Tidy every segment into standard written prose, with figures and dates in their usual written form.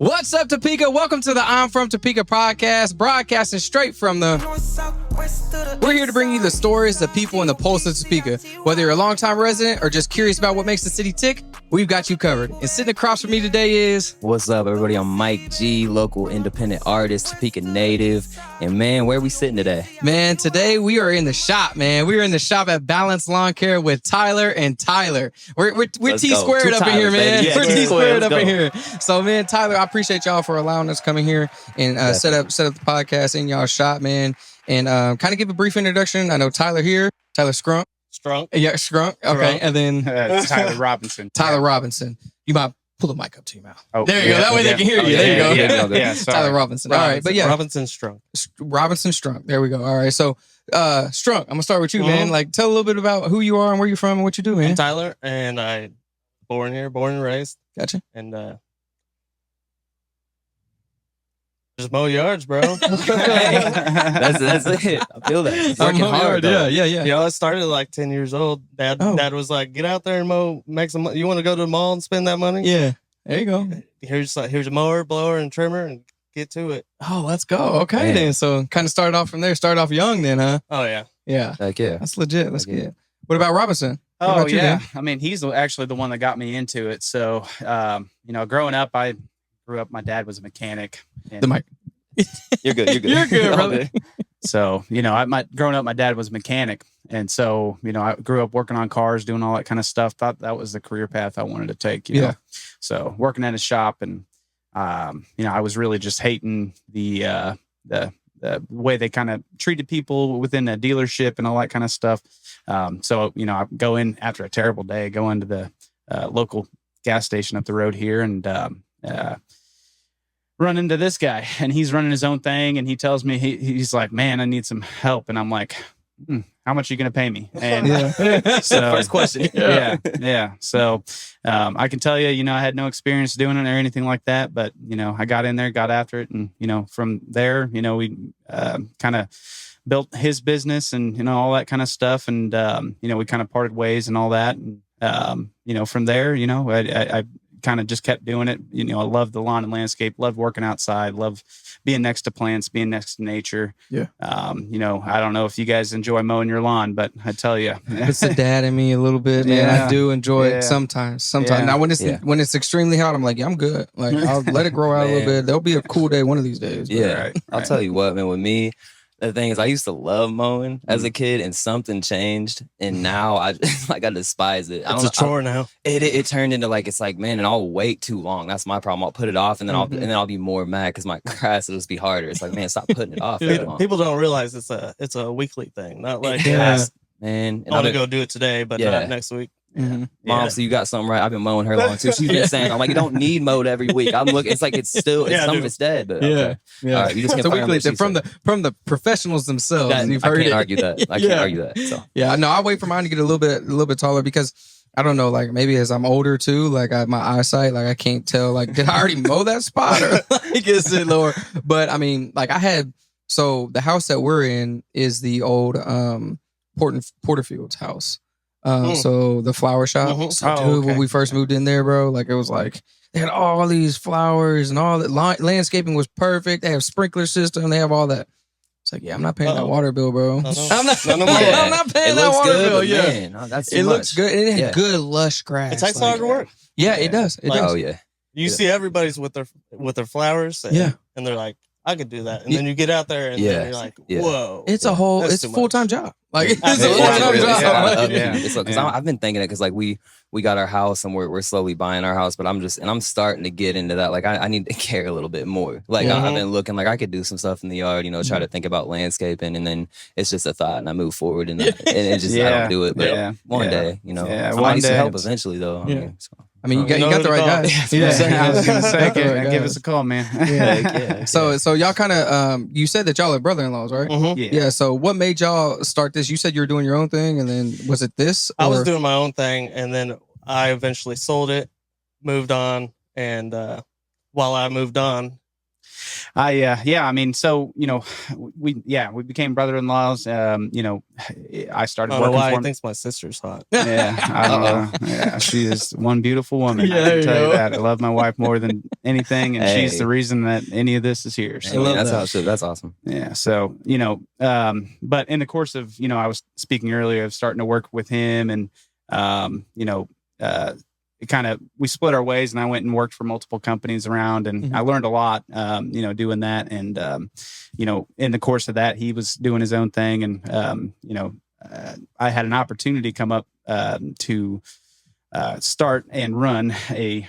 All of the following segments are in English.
What's up, Topeka? Welcome to the I'm From Topeka podcast, broadcasting straight from the... We're here to bring you the stories, the people, and the pulse of Topeka. Whether you're a longtime resident or just curious about what makes the city tick, we've got you covered. And sitting across from me today is... What's up, everybody? I'm Mike G, local independent artist, Topeka native. And man, where are we sitting today? Man, today we are in the shop, man. We are in the shop at Balance Lawn Care with Tyler and Tyler. We're T-squared up in here, man. Yeah, we're T-squared up in here. So, man, Tyler, I appreciate y'all for allowing us to come in here and set up the podcast in y'all's shop, man. And kind of give a brief introduction. I know Tyler here. Tyler Strunk. Yeah, Strunk. Okay. And then it's Tyler Robinson. Tyler Robinson. You might pull the mic up to your mouth. Oh, there you go. That way they can hear you. There you go. Yeah, Tyler Robinson. All right. But yeah. Robinson Strunk. Robinson Strunk. There we go. All right. So Strunk, I'm going to start with you, man. Like, tell a little bit about who you are and where you're from and what you do, man. I'm Tyler, and I born and raised. Gotcha. And just mow yards, bro. That's it. I feel that. It's working hard. Yeah. You know, I started at like 10 years old. Dad was like, get out there and mow, make some money. You want to go to the mall and spend that money? Yeah. There you go. Here's a mower, blower, and trimmer, and get to it. Oh, let's go. Okay, then. So kind of started off from there. Started off young then, huh? Oh, yeah. Yeah. Heck yeah. That's legit. That's good. What about Robinson? What Oh, about you, yeah. man? I mean, he's actually the one that got me into it. So, growing up, my dad was a mechanic. And The mic. You're good. You're good, brother. So, growing up, my dad was a mechanic. And so, I grew up working on cars, doing all that kind of stuff. Thought that was the career path I wanted to take, you know. So working at a shop and, I was really just hating the way they kind of treated people within a dealership and all that kind of stuff. So, I go in after a terrible day, go into the local gas station up the road here and run into this guy, and he's running his own thing. And he tells me, he's like, man, I need some help. And I'm like, how much are you going to pay me? And So first question. Yeah. So I can tell you, I had no experience doing it or anything like that, but, I got in there, got after it. And, from there, we kind of built his business and, all that kind of stuff. And, we kind of parted ways and all that. And, from there, I kind of just kept doing it. I love the lawn and landscape, love working outside, love being next to plants, being next to nature. Yeah. I don't know if you guys enjoy mowing your lawn, but I tell you, It's the dad in me a little bit, man. Yeah. I do enjoy it sometimes. Yeah. Now when it's extremely hot, I'm like, yeah, I'm good. Like I'll let it grow out a little bit. There'll be a cool day one of these days. Yeah. Right. I'll tell you what, man, with me, the thing is I used to love mowing as a kid and something changed. And now I despise it. It's a chore now. It turned into it's like, man, and I'll wait too long. That's my problem. I'll put it off and then I'll be more mad because my grass will just be harder. It's like, man, stop putting it off. People don't realize it's a weekly thing. Not like, man. I want to go do it today, but not next week. Mm-hmm. Mom, so you got something right. I've been mowing her lawn too. She's been saying, I'm like, you don't need mowed every week. I'm looking, it's like some of it's dead, but okay. Yeah. All right, you just It's a weekly thing from the professionals themselves. You've heard I can't argue that. I can't argue that. So yeah, no, I wait for mine to get a little bit taller because I don't know, like maybe as I'm older too, like my eyesight, like I can't tell, like did I already mow that spot or like is it lower? But I mean, like so the house that we're in is the old Porterfield's house. So the flower shop. So, dude, when we first moved in there, bro, like it was like they had all these flowers and all that landscaping was perfect. They have sprinkler system. They have all that. It's like, yeah, I'm not paying that water bill, bro. I'm not paying that water bill. Yeah, man, that's it looks good. It had good lush grass. It takes hard work. Yeah, it does. It does. Oh yeah. You see everybody's with their flowers. And they're like, I could do that. And then you get out there and then you're like, whoa. It's a whole, it's a full-time job. Like it's a full-time job. Because I've been thinking it because like we got our house and we're slowly buying our house, but I'm starting to get into that. Like I need to care a little bit more. Like I've been looking like I could do some stuff in the yard, try to think about landscaping, and then it's just a thought and I move forward and it just I don't do it. But one day, I need some help eventually though. I mean, you got the right guy. I was gonna say, give us a call, man. So y'all kind of you said that y'all are brother-in-laws, right? Yeah. So what made y'all start this? You said you were doing your own thing, and then was it this? I was doing my own thing, and then I eventually sold it, moved on, and while I moved on, I mean, so, we became brother-in-laws. I started I don't know working why for he him. thinks my sister's hot. Yeah, I don't know. Yeah, she is one beautiful woman. Yeah, I there can you tell you go. that. I love my wife more than anything, and she's Hey. the reason that any of this is here. I So, mean, love that's that. how it should. That's awesome. yeah. So, but in the course of, I was speaking earlier of starting to work with him, and, we split our ways, and I went and worked for multiple companies around, and I learned a lot, doing that. And, in the course of that, he was doing his own thing. And, I had an opportunity come up to start and run a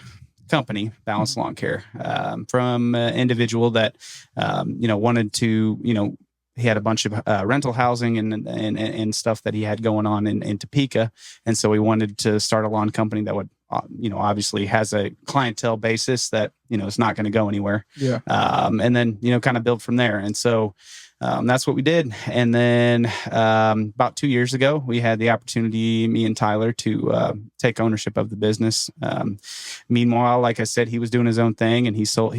company, Balanced Lawn Care, from an individual that, wanted to, he had a bunch of rental housing and stuff that he had going on in Topeka. And so he wanted to start a lawn company that would, obviously has a clientele basis that, is not going to go anywhere. Yeah. And then, kind of build from there. And so that's what we did. And then about 2 years ago, we had the opportunity, me and Tyler, to take ownership of the business. Meanwhile, like I said, he was doing his own thing, and he sold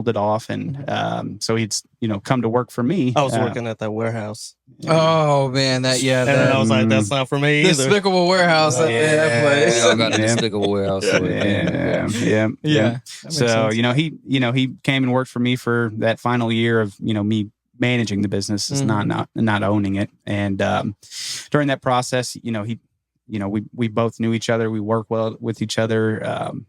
it off. And so he'd, come to work for me. I was working at that warehouse. Oh man, And then I was like, that's not for me either. Despicable Warehouse. That place. We all got a despicable warehouse. Yeah. So, he came and worked for me for that final year of, me managing the business, is not owning it. And during that process, we both knew each other. We work well with each other,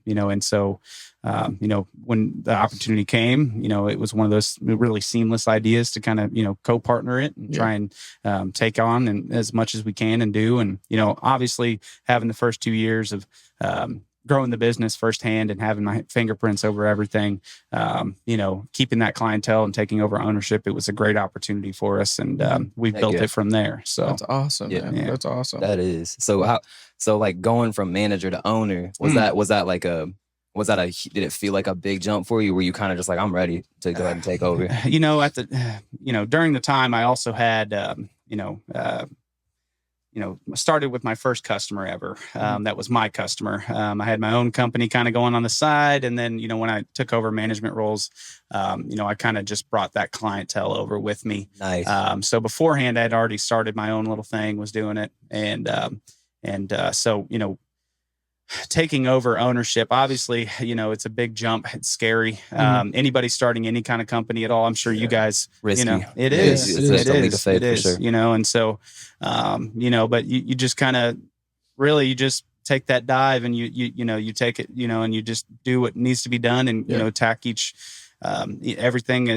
and so, when the opportunity came, it was one of those really seamless ideas to kind of, co-partner it and try and take on and as much as we can and do. And, obviously having the first 2 years of growing the business firsthand and having my fingerprints over everything, keeping that clientele and taking over ownership, it was a great opportunity for us. And we built it from there. So that's awesome. Yeah. Man. That's awesome. That is. So like going from manager to owner, did it feel like a big jump for you? Were you kind of just like, I'm ready to go ahead and take over? During the time, I also had, started with my first customer ever. That was my customer. I had my own company kind of going on the side. And then, when I took over management roles, I kind of just brought that clientele over with me. Nice. So beforehand, I had already started my own little thing, was doing it. So, taking over ownership, obviously, it's a big jump. It's scary. Anybody starting any kind of company at all, I'm sure you guys, risky. It is. It's a leap of faith for sure. And so, but you just kind of really, you just take that dive and you take it, and you just do what needs to be done and, attack each, everything,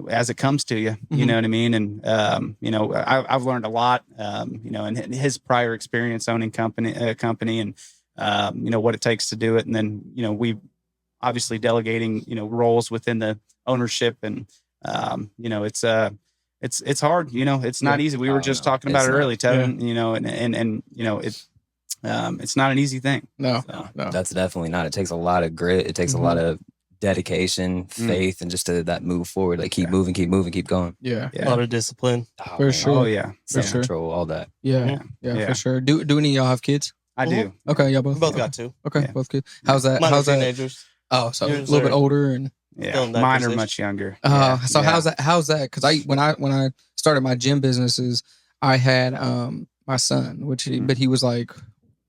as it comes to you, you know what I mean? And, I've learned a lot, and his prior experience owning company and, what it takes to do it. And then, we obviously delegating, roles within the ownership and, it's hard, it's not easy. We were just talking about it early, Tevin, it's not an easy thing. No, that's definitely not. It takes a lot of grit. It takes a lot of dedication, faith, and just to that move forward, like keep moving, keep going. Yeah. A lot of discipline. For sure. Oh yeah. For sure. Control, all that. Yeah, for sure. Do any of y'all have kids? I do. Okay, y'all both. We both got two. Okay, both kids. How's that? Mine are How's that? teenagers. Oh, so a Yours little bit are- older and. Yeah, in that mine are position. much younger. So how's that? Because when I started my gym businesses, I had my son, but he was like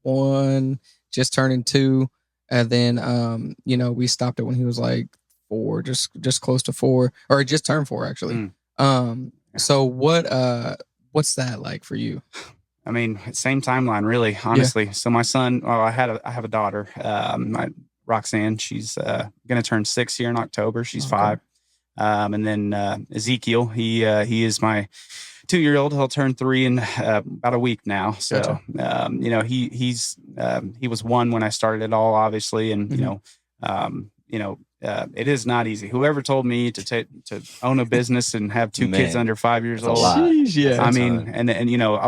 1, just turning 2, and then we stopped it when he was like 4, just close to 4, or just turned 4 actually. So what's that like for you? I mean, same timeline, really, honestly. Yeah. So my son, I have a daughter, Roxanne. She's gonna turn 6 here in October. She's 5, and then Ezekiel. He is my 2-year-old. He'll turn 3 in about a week now. So he was 1 when I started it all, obviously, and it is not easy. Whoever told me to own a business and have 2 kids under 5 years old. Yeah. I mean, and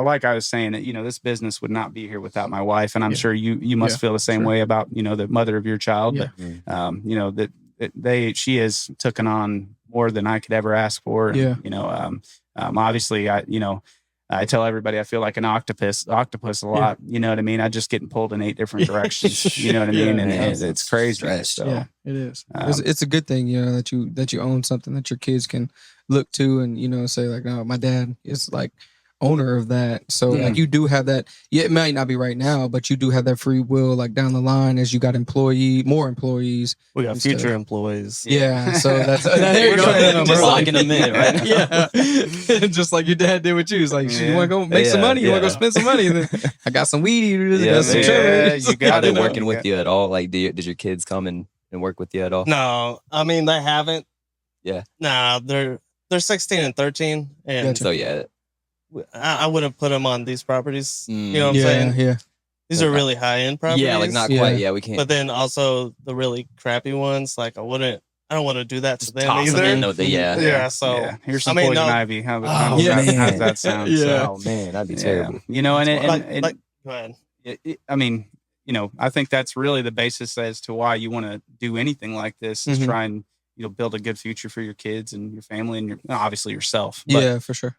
like I was saying, this business would not be here without my wife. And I'm sure you must feel the same way about, the mother of your child. Yeah. But, she has taken on more than I could ever ask for. Yeah. Obviously I tell everybody I feel like an octopus a lot. You know what I mean? I just getting pulled in 8 different directions. You know what I mean? And it's crazy. So yeah, it is. It's a good thing, you know, that you own something that your kids can look to and, you know, say like, no, my dad is like owner of that. So like you do have that. Yeah, it might not be right now, but you do have that free will like down the line as you got more employees. We got future employees. Yeah. So that's there you go. Just locking them in, right? Yeah. Just like your dad did with you. It's like, you want to go make some money? You want to go spend some money? Then I got some weed eaters. Yeah, got some cherries. You got Are they it. working with you at all? Like, did your kids come and work with you at all? No, I mean they haven't. Yeah. Nah, they're 16 and 13, and Gotcha. So yeah. I wouldn't put them on these properties. You know what I'm saying? Yeah. These are really high end properties. Yeah, like not quite. Yeah, we can't. But then also the really crappy ones, like I don't want to do that to them toss either. them in Yeah. So here's some I mean, poison no. ivy. How's man. that sound? Yeah. Oh man, that'd be terrible. You know, and like go ahead. I mean, you know, I think that's really the basis as to why you want to do anything like this is try and, you know, build a good future for your kids and your family and obviously yourself. But, Yeah, for sure.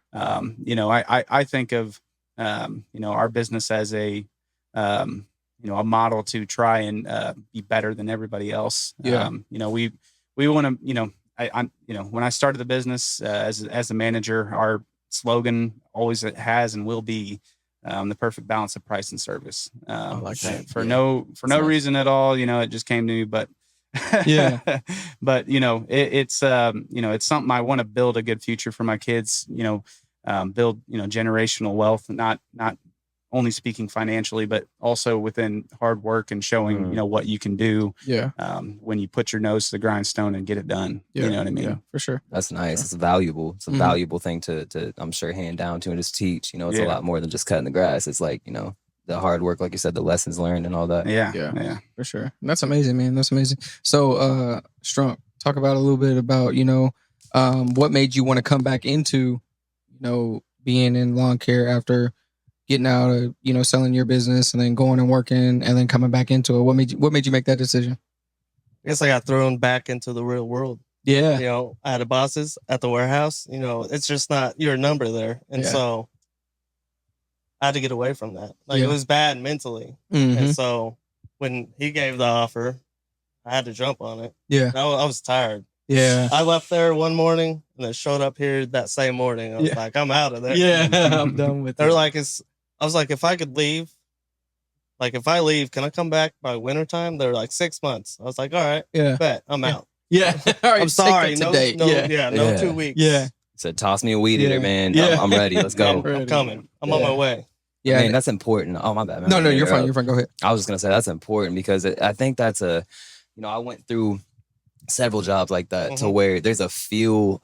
you know, I think of, you know, our business as a, you know, a model to try and be better than everybody else. Yeah. You know, we want to, you know, I'm, you know, when I started the business as a manager, our slogan always has and will be the perfect balance of price and service. I like that. For no reason at all. You know, it just came to me, but Yeah. but you know, it's you know, it's something I want to build a good future for my kids. You know, build, you know, generational wealth, not only speaking financially, but also within hard work and showing, you know, what you can do. Yeah. When you put your nose to the grindstone and get it done. Yeah. You know what I mean? Yeah, for sure. That's nice. It's valuable. It's a valuable thing to I'm sure hand down to and just teach. You know, it's a lot more than just cutting the grass. It's like, you know, the hard work, like you said, the lessons learned and all that. Yeah. For sure. And that's amazing, man. That's amazing. So Strunk, talk about a little bit about, you know, what made you want to come back into, you know, being in lawn care after getting out of, you know, selling your business and then going and working and then coming back into it. What made you make that decision? I guess I got thrown back into the real world. Yeah. You know, I had a bosses at the warehouse. You know, it's just not your number there. And so I had to get away from that. Like it was bad mentally. And so when he gave the offer, I had to jump on it. Yeah. I was tired. Yeah. I left there one morning and then showed up here that same morning. I was like, I'm out of there. Yeah. I'm done with it. They're like, I was like, if I could leave, like if I leave, can I come back by wintertime? They're like 6 months. I was like, all right, bet I'm out. Yeah. All right, I'm sorry. No, today. no 2 weeks. Yeah. Said, toss me a weed eater, man. Yeah. I'm ready. Let's go. I'm coming. I'm on my way. Yeah. I mean, that's important. Oh, my bad, man. No, you're fine. You're fine. Go ahead. I was just going to say that's important because I think that's you know, I went through several jobs like that to where there's a feel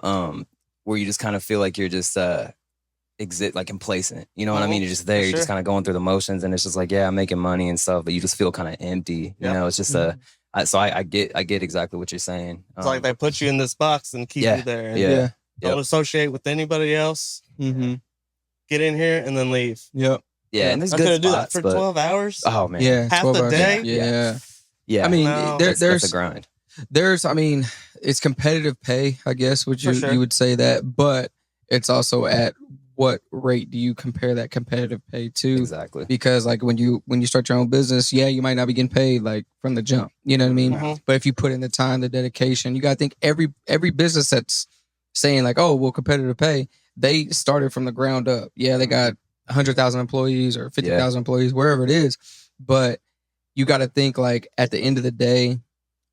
where you just kind of feel like you're just like complacent, you know what I mean? You're just there, you're just kind of going through the motions, and it's just like, yeah, I'm making money and stuff, but you just feel kind of empty. You know, it's just so I get exactly what you're saying. It's like they put you in this box and keep you there. And don't associate with anybody else. Get in here and then leave. Yep. Yeah, and there's I good could do that spots, for but 12 hours. Oh man, Yeah. Half the day. Yeah. I mean, that's there's a grind. I mean, it's competitive pay, I guess, which you would say that, but it's also at what rate do you compare that competitive pay to? Exactly. Because like when you start your own business, you might not be getting paid like from the jump. You know what I mean? But if you put in the time, the dedication, you got to think every business that's saying like, oh, well, competitive pay, they started from the ground up. Yeah, they got 100,000 employees or 50,000 employees, wherever it is. But you got to think like at the end of the day,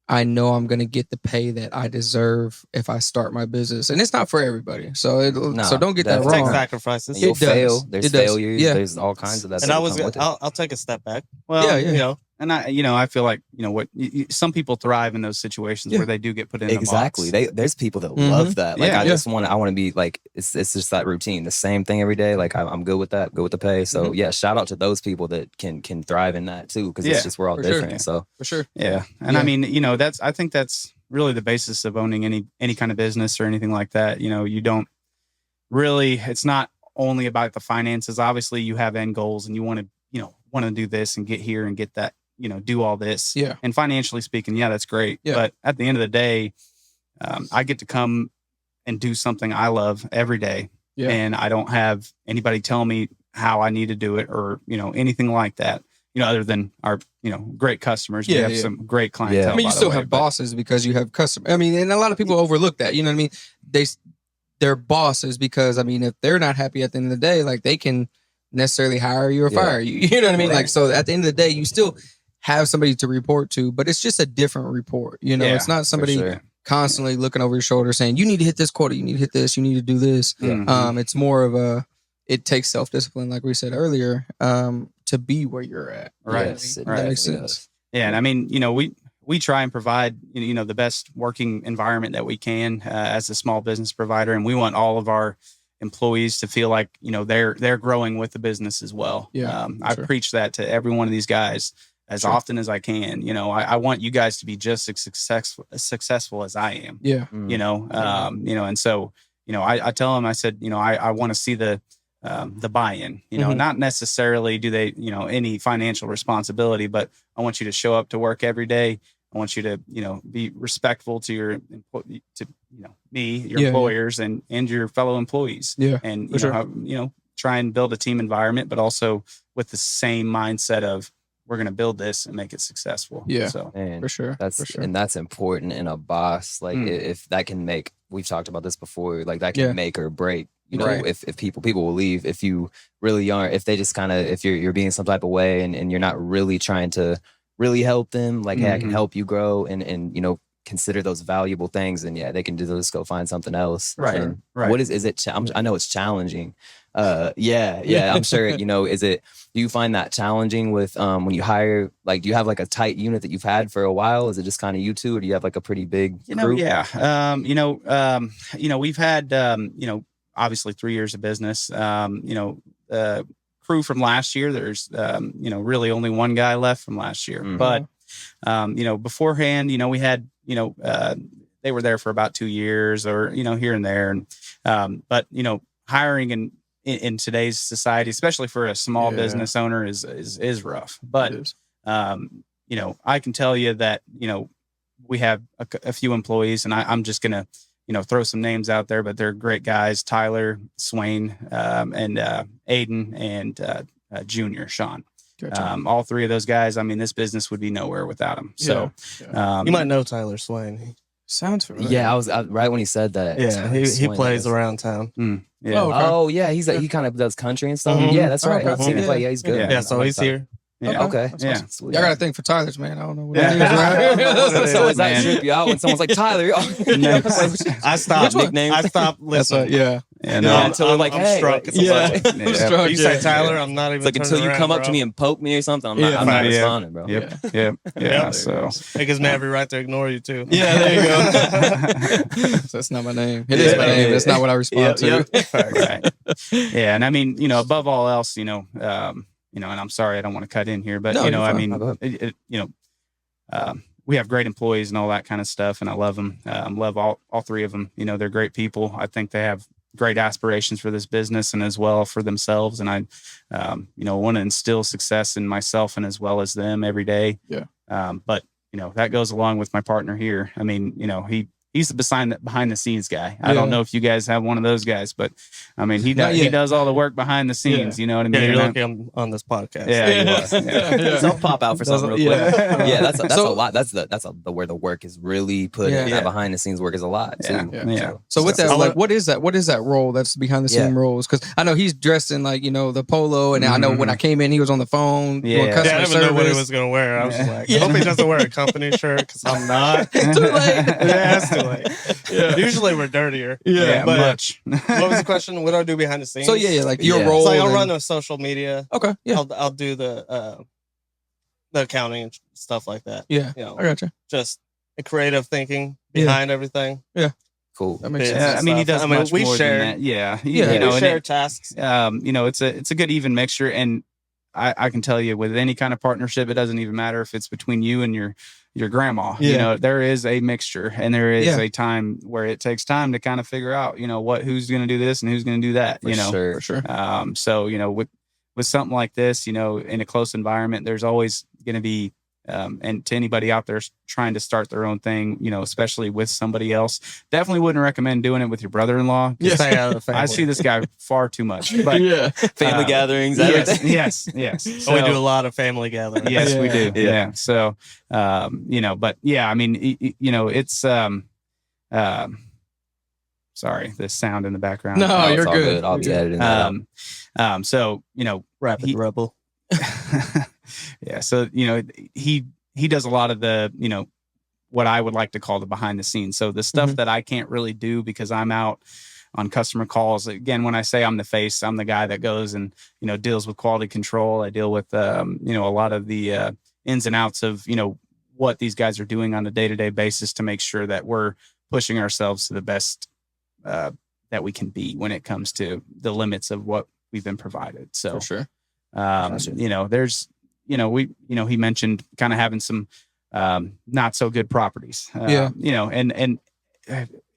I know I'm going to get the pay that I deserve if I start my business. And it's not for everybody. So so don't get that wrong. Take sacrifices. You'll fail. There's failures. Yeah. There's all kinds of that. And I'll take a step back. Well, you know. And I feel like, you know, what some people thrive in those situations where they do get put in exactly. the box. There's people that love that. Like I want to be like, it's just that routine, the same thing every day. Like I'm good with that, good with the pay. So shout out to those people that can thrive in that too. Cause it's just, we're all different. Sure. So for sure. Yeah. And I mean, you know, I think that's really the basis of owning any kind of business or anything like that. You know, you don't really, it's not only about the finances. Obviously you have end goals and you want to do this and get here and get that, you know, do all this. Yeah. And financially speaking, that's great. Yeah. But at the end of the day, I get to come and do something I love every day. and I don't have anybody tell me how I need to do it or, anything like that, other than our, great customers. We have some great clientele. I mean, you still have bosses because you have customers. I mean, and a lot of people overlook that, you know what I mean? They're bosses because, I mean, if they're not happy at the end of the day, like they can necessarily hire you or fire you. You know what I mean? Like, so at the end of the day, you still have somebody to report to, but it's just a different report. It's not somebody constantly looking over your shoulder saying, you need to hit this quota, you need to hit this, you need to do this. It's more of it takes self-discipline, like we said earlier, to be where you're at. Right. Yes, that makes sense. Yeah. And I mean, we try and provide, the best working environment that we can as a small business provider. And we want all of our employees to feel like, they're growing with the business as well. Yeah, I preach that to every one of these guys as often as I can. I want you guys to be just as successful as I am. Yeah. And so, I tell them, I said, I want to see the buy-in, not necessarily do they, any financial responsibility, but I want you to show up to work every day. I want you to, be respectful to your employers and your fellow employees. Yeah. And, try and build a team environment, but also with the same mindset of we're going to build this and make it successful. Yeah. So for sure. And that's important in a boss. Like if that can make, we've talked about this before, like that can make or break, if people will leave, if you really aren't, if they just kind of, if you're being some type of way and you're not really trying to really help them, like, hey, I can help you grow and consider those valuable things, and they can just go find something else. Right. And right. What is it? I know it's challenging. I'm sure, do you find that challenging with, when you hire, like, do you have like a tight unit that you've had for a while? Is it just kind of you two, or do you have like a pretty big group? We've had, obviously 3 years of business, crew from last year. There's, really only one guy left from last year, but, beforehand, we had, they were there for about 2 years or, here and there. And, but, hiring in today's society, especially for a small business owner is rough, but, I can tell you that, we have a few employees, and I'm just going to, throw some names out there, but they're great guys: Tyler, Swain, and Aiden, and Junior, Sean. Gotcha. All three of those guys. I mean, this business would be nowhere without them. So, you might know Tyler Swain. Sounds familiar. Yeah, I was right when he said that. Yeah, he plays around town. Yeah. Oh, yeah, he kind of does country and stuff. Yeah, that's right. I've seen him play. Yeah, he's good. Yeah, so he's here. Yeah. Okay. Yeah. Y'all got to think for Tyler's, man. I don't know what So is that trip you out when someone's like, Tyler? I stopped. I stopped listening. Until I'm like, hey, Strunk. You say Tyler, I'm not even. It's like until you come up to me and poke me or something, I'm not responding, bro. Yeah. So it gives me every right to ignore you too. Yeah, there you go. So that's not my name. It is my name. That's not what I respond to. Right. Yeah, and I mean, above all else, and I'm sorry, I don't want to cut in here, but I mean, we have great employees and all that kind of stuff, and I love them. Love all three of them. They're great people. I think they have great aspirations for this business and as well for themselves. And I, want to instill success in myself and as well as them every day. Yeah. But that goes along with my partner here. I mean, he's the behind the scenes guy. I don't know if you guys have one of those guys, but I mean, he does all the work behind the scenes. You know what I mean? Yeah, you're lucky I'm on this podcast. Yeah. So I'll pop out for something real quick. Yeah, that's a lot. That's where the work is really put in. That behind the scenes work is a lot too. Yeah. So with that, like, what is that? What is that role? That's behind the scene roles? Because I know he's dressed in like the polo, and I know when I came in, he was on the phone doing customer I didn't even know what he was going to wear. I was like, I hope he doesn't wear a company shirt because I'm not. Too late. Yeah, it's too late. Usually we're dirtier. Yeah, but much. What was the question? What do I do behind the scenes? So like your role. So I'll run the social media. Okay. Yeah. I'll do the accounting and stuff like that. Yeah. I gotcha. Just the creative thinking behind everything. Yeah. Cool. That makes sense. I mean, he does much we more share, than that. Yeah. We share tasks. It's a good even mixture, and I can tell you with any kind of partnership, it doesn't even matter if it's between you and your grandma. There is a mixture, and there is a time where it takes time to kind of figure out, who's going to do this and who's going to do that. For sure. So with something like this, in a close environment, there's always going to be and to anybody out there trying to start their own thing, especially with somebody else, definitely wouldn't recommend doing it with your brother-in-law. Stay out of the family. I see this guy far too much. But family gatherings. Yes. So, we do a lot of family gatherings. Yes, we do. Yeah. So, but yeah, I mean, it's sorry, the sound in the background. No, you're good. I'll be editing that out. So, Rapid Rebel. Yeah. So, he does a lot of the, what I would like to call the behind the scenes. So the stuff that I can't really do because I'm out on customer calls. Again, when I say I'm the face, I'm the guy that goes and, deals with quality control. I deal with, a lot of the ins and outs of, what these guys are doing on a day-to-day basis to make sure that we're pushing ourselves to the best that we can be when it comes to the limits of what we've been provided. So, for sure. There's, he mentioned kind of having some not so good properties. And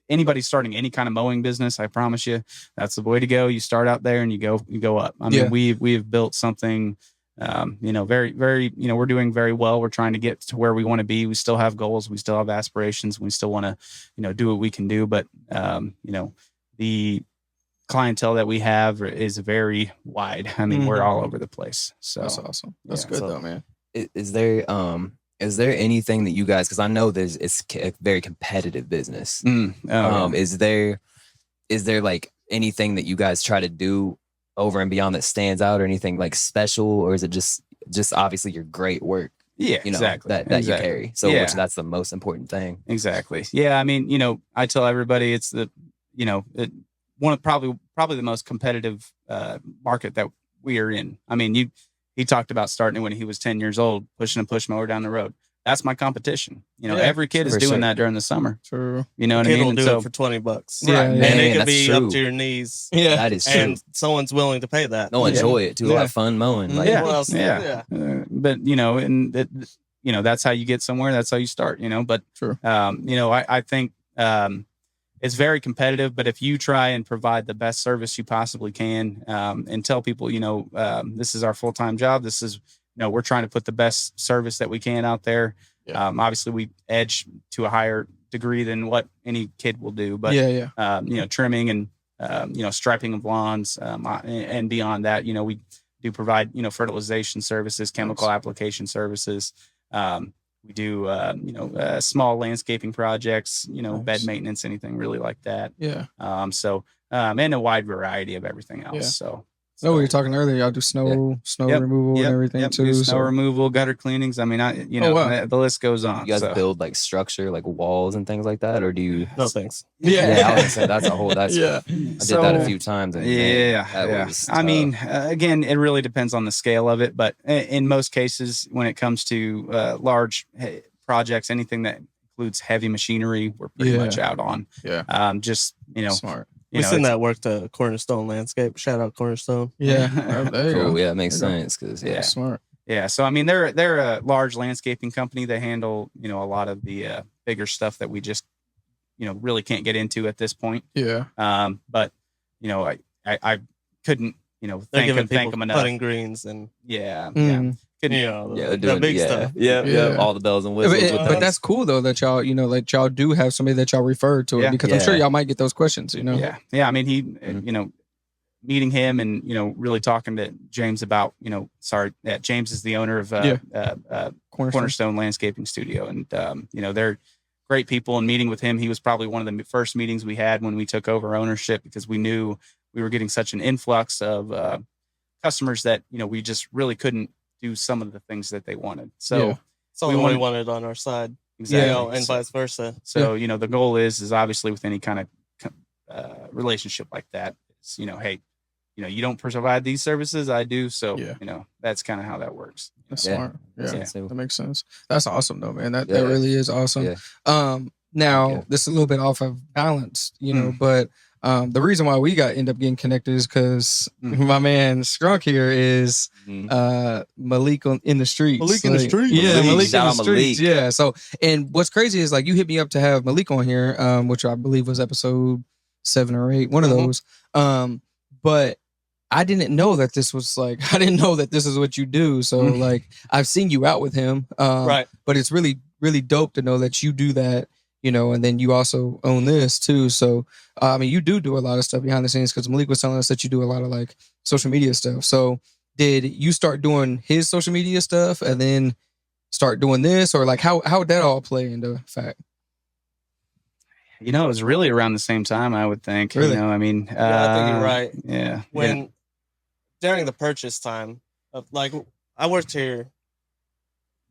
anybody starting any kind of mowing business, I promise you, that's the way to go. You start out there and you go up. I mean, we've built something, very, very, we're doing very well. We're trying to get to where we want to be. We still have goals. We still have aspirations. We still want to, do what we can do. But, the clientele that we have is very wide. I mean, we're all over the place. So that's awesome. That's good though, man. Is there anything that you guys, because I know it's a very competitive business. Is there like anything that you guys try to do over and beyond that stands out, or anything like special, or is it just obviously your great work? Yeah, exactly. That you carry. So which that's the most important thing. Exactly. Yeah. I mean, I tell everybody it's the, one of probably the most competitive market that we are in. I mean, he talked about starting when he was 10 years old, pushing a push mower down the road. That's my competition. Every kid is doing that during the summer. True. You know what I mean? Will do it for $20. Right. And it could be up to your knees. Yeah. That is true. And someone's willing to pay that. They'll enjoy it too. A lot of fun mowing. Like, But that's how you get somewhere. That's how you start, But true. I think it's very competitive, but if you try and provide the best service you possibly can, and tell people, this is our full-time job. This is, we're trying to put the best service that we can out there. Yeah. Obviously we edge to a higher degree than what any kid will do, but, trimming and, striping of lawns, and beyond that, we do provide, fertilization services, chemical application services. We do, small landscaping projects, bed maintenance, anything really like that. Yeah. And a wide variety of everything else. Yeah. So we were talking earlier. Y'all do snow removal and everything too. Snow removal, gutter cleanings. I mean, the list goes on. You guys build like structure, like walls and things like that, or do you? No thanks. Yeah, I would say that's a whole. That's yeah. I did that a few times. And I mean, again, it really depends on the scale of it, but in most cases, when it comes to large projects, anything that includes heavy machinery, we're pretty much out on. Yeah. Just smart. We send that work to Cornerstone Landscape. Shout out Cornerstone. Yeah. Cool. Yeah, it makes sense because smart. Yeah. So I mean, they're a large landscaping company. They handle a lot of the bigger stuff that we just really can't get into at this point. Yeah. But I couldn't thank them enough. Putting greens and the big stuff. Yeah, all the bells and whistles. But that's cool though that y'all, like y'all do have somebody that y'all refer to it, because I'm sure y'all might get those questions, Yeah. I mean, he, meeting him and really talking to James about, James is the owner of Cornerstone Landscaping Studio, and they're great people. And meeting with him, he was probably one of the first meetings we had when we took over ownership, because we knew we were getting such an influx of customers that we just really couldn't do some of the things that they wanted. So it's all we wanted on our side. Exactly. And vice versa. So, the goal is obviously with any kind of relationship like that, it's, hey, you don't provide these services, I do. So, that's kind of how that works. That's smart. Yeah. That makes sense. That's awesome though, man. That really is awesome. Yeah. Now this is a little bit off of balance, but the reason why we end up getting connected is because my man Strunk here is Malik in the streets. Malik in the streets. Yeah, Malik in the streets. Malik. Yeah. So, and what's crazy is like you hit me up to have Malik on here, which I believe was episode 7 or 8, one of those. But I didn't know that this was like, I didn't know that this is what you do. So like, I've seen you out with him. Right. But it's really, really dope to know that you do that, you know, and then you also own this too. So, I mean, you do a lot of stuff behind the scenes, because Malik was telling us that you do a lot of like social media stuff. So did you start doing his social media stuff and then start doing this, or like how would that all play into fact? You know, it was really around the same time, I would think. Really? You know, I mean, Yeah, I think you're right. Yeah. When during the purchase time, like I worked here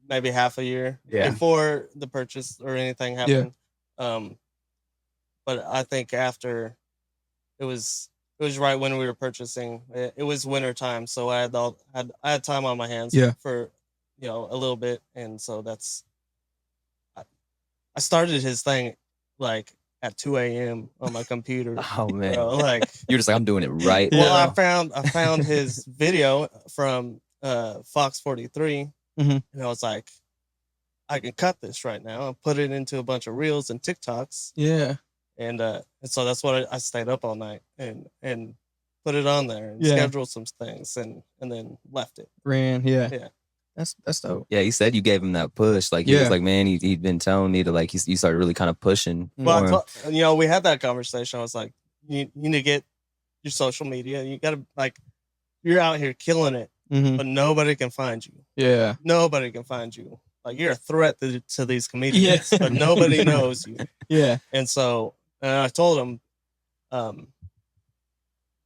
maybe half a year before the purchase or anything happened. But I think after it was right when we were purchasing. It was winter time, so I had time on my hands for a little bit, and so I started his thing like at 2 a.m. on my computer. Oh man, like you're just like, I'm doing it right. Well, I found his video from Fox 43, and I was like, I can cut this right now and put it into a bunch of reels and TikToks. Yeah. And so that's what I stayed up all night and put it on there and scheduled some things and then left it. Yeah. That's dope. Yeah, he said you gave him that push. Like he was like, man, he'd been telling me to like you started really kind of pushing. Well, we had that conversation. I was like, you need to get your social media. You gotta you're out here killing it, but nobody can find you. Yeah. Nobody can find you. Like you're a threat to these comedians, but nobody knows you. Yeah. And so I told him,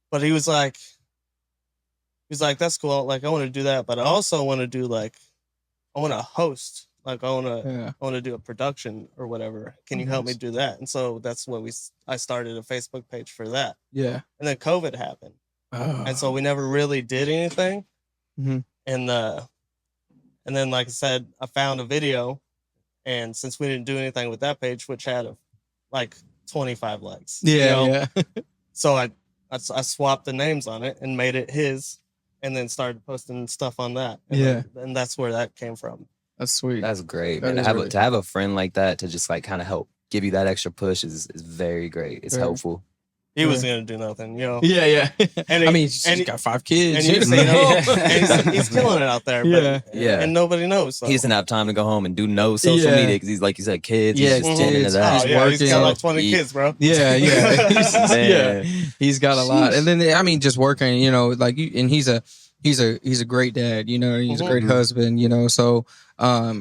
but he was like, that's cool. Like I want to do that, but I also want to do I want to host. Like I want to do a production or whatever. Can you help me do that? And so that's when I started a Facebook page for that. Yeah. And then COVID happened, and so we never really did anything. And then, like I said, I found a video, and since we didn't do anything with that page, which had 25 likes, so I swapped the names on it and made it his, and then started posting stuff on that. And that's where that came from. That's sweet. That's great, man. To have a friend like that to just kind of help give you that extra push is very great. It's helpful. He wasn't gonna do nothing, Yeah. And he's got 5 kids. And he's killing it out there. And nobody knows. So. He doesn't have time to go home and do no social media because he's like you said, kids. Yeah, he's just into that. He's working. He's got 20 kids, bro. Yeah. He's got a lot. And then just working. And he's a great dad. He's a great husband. So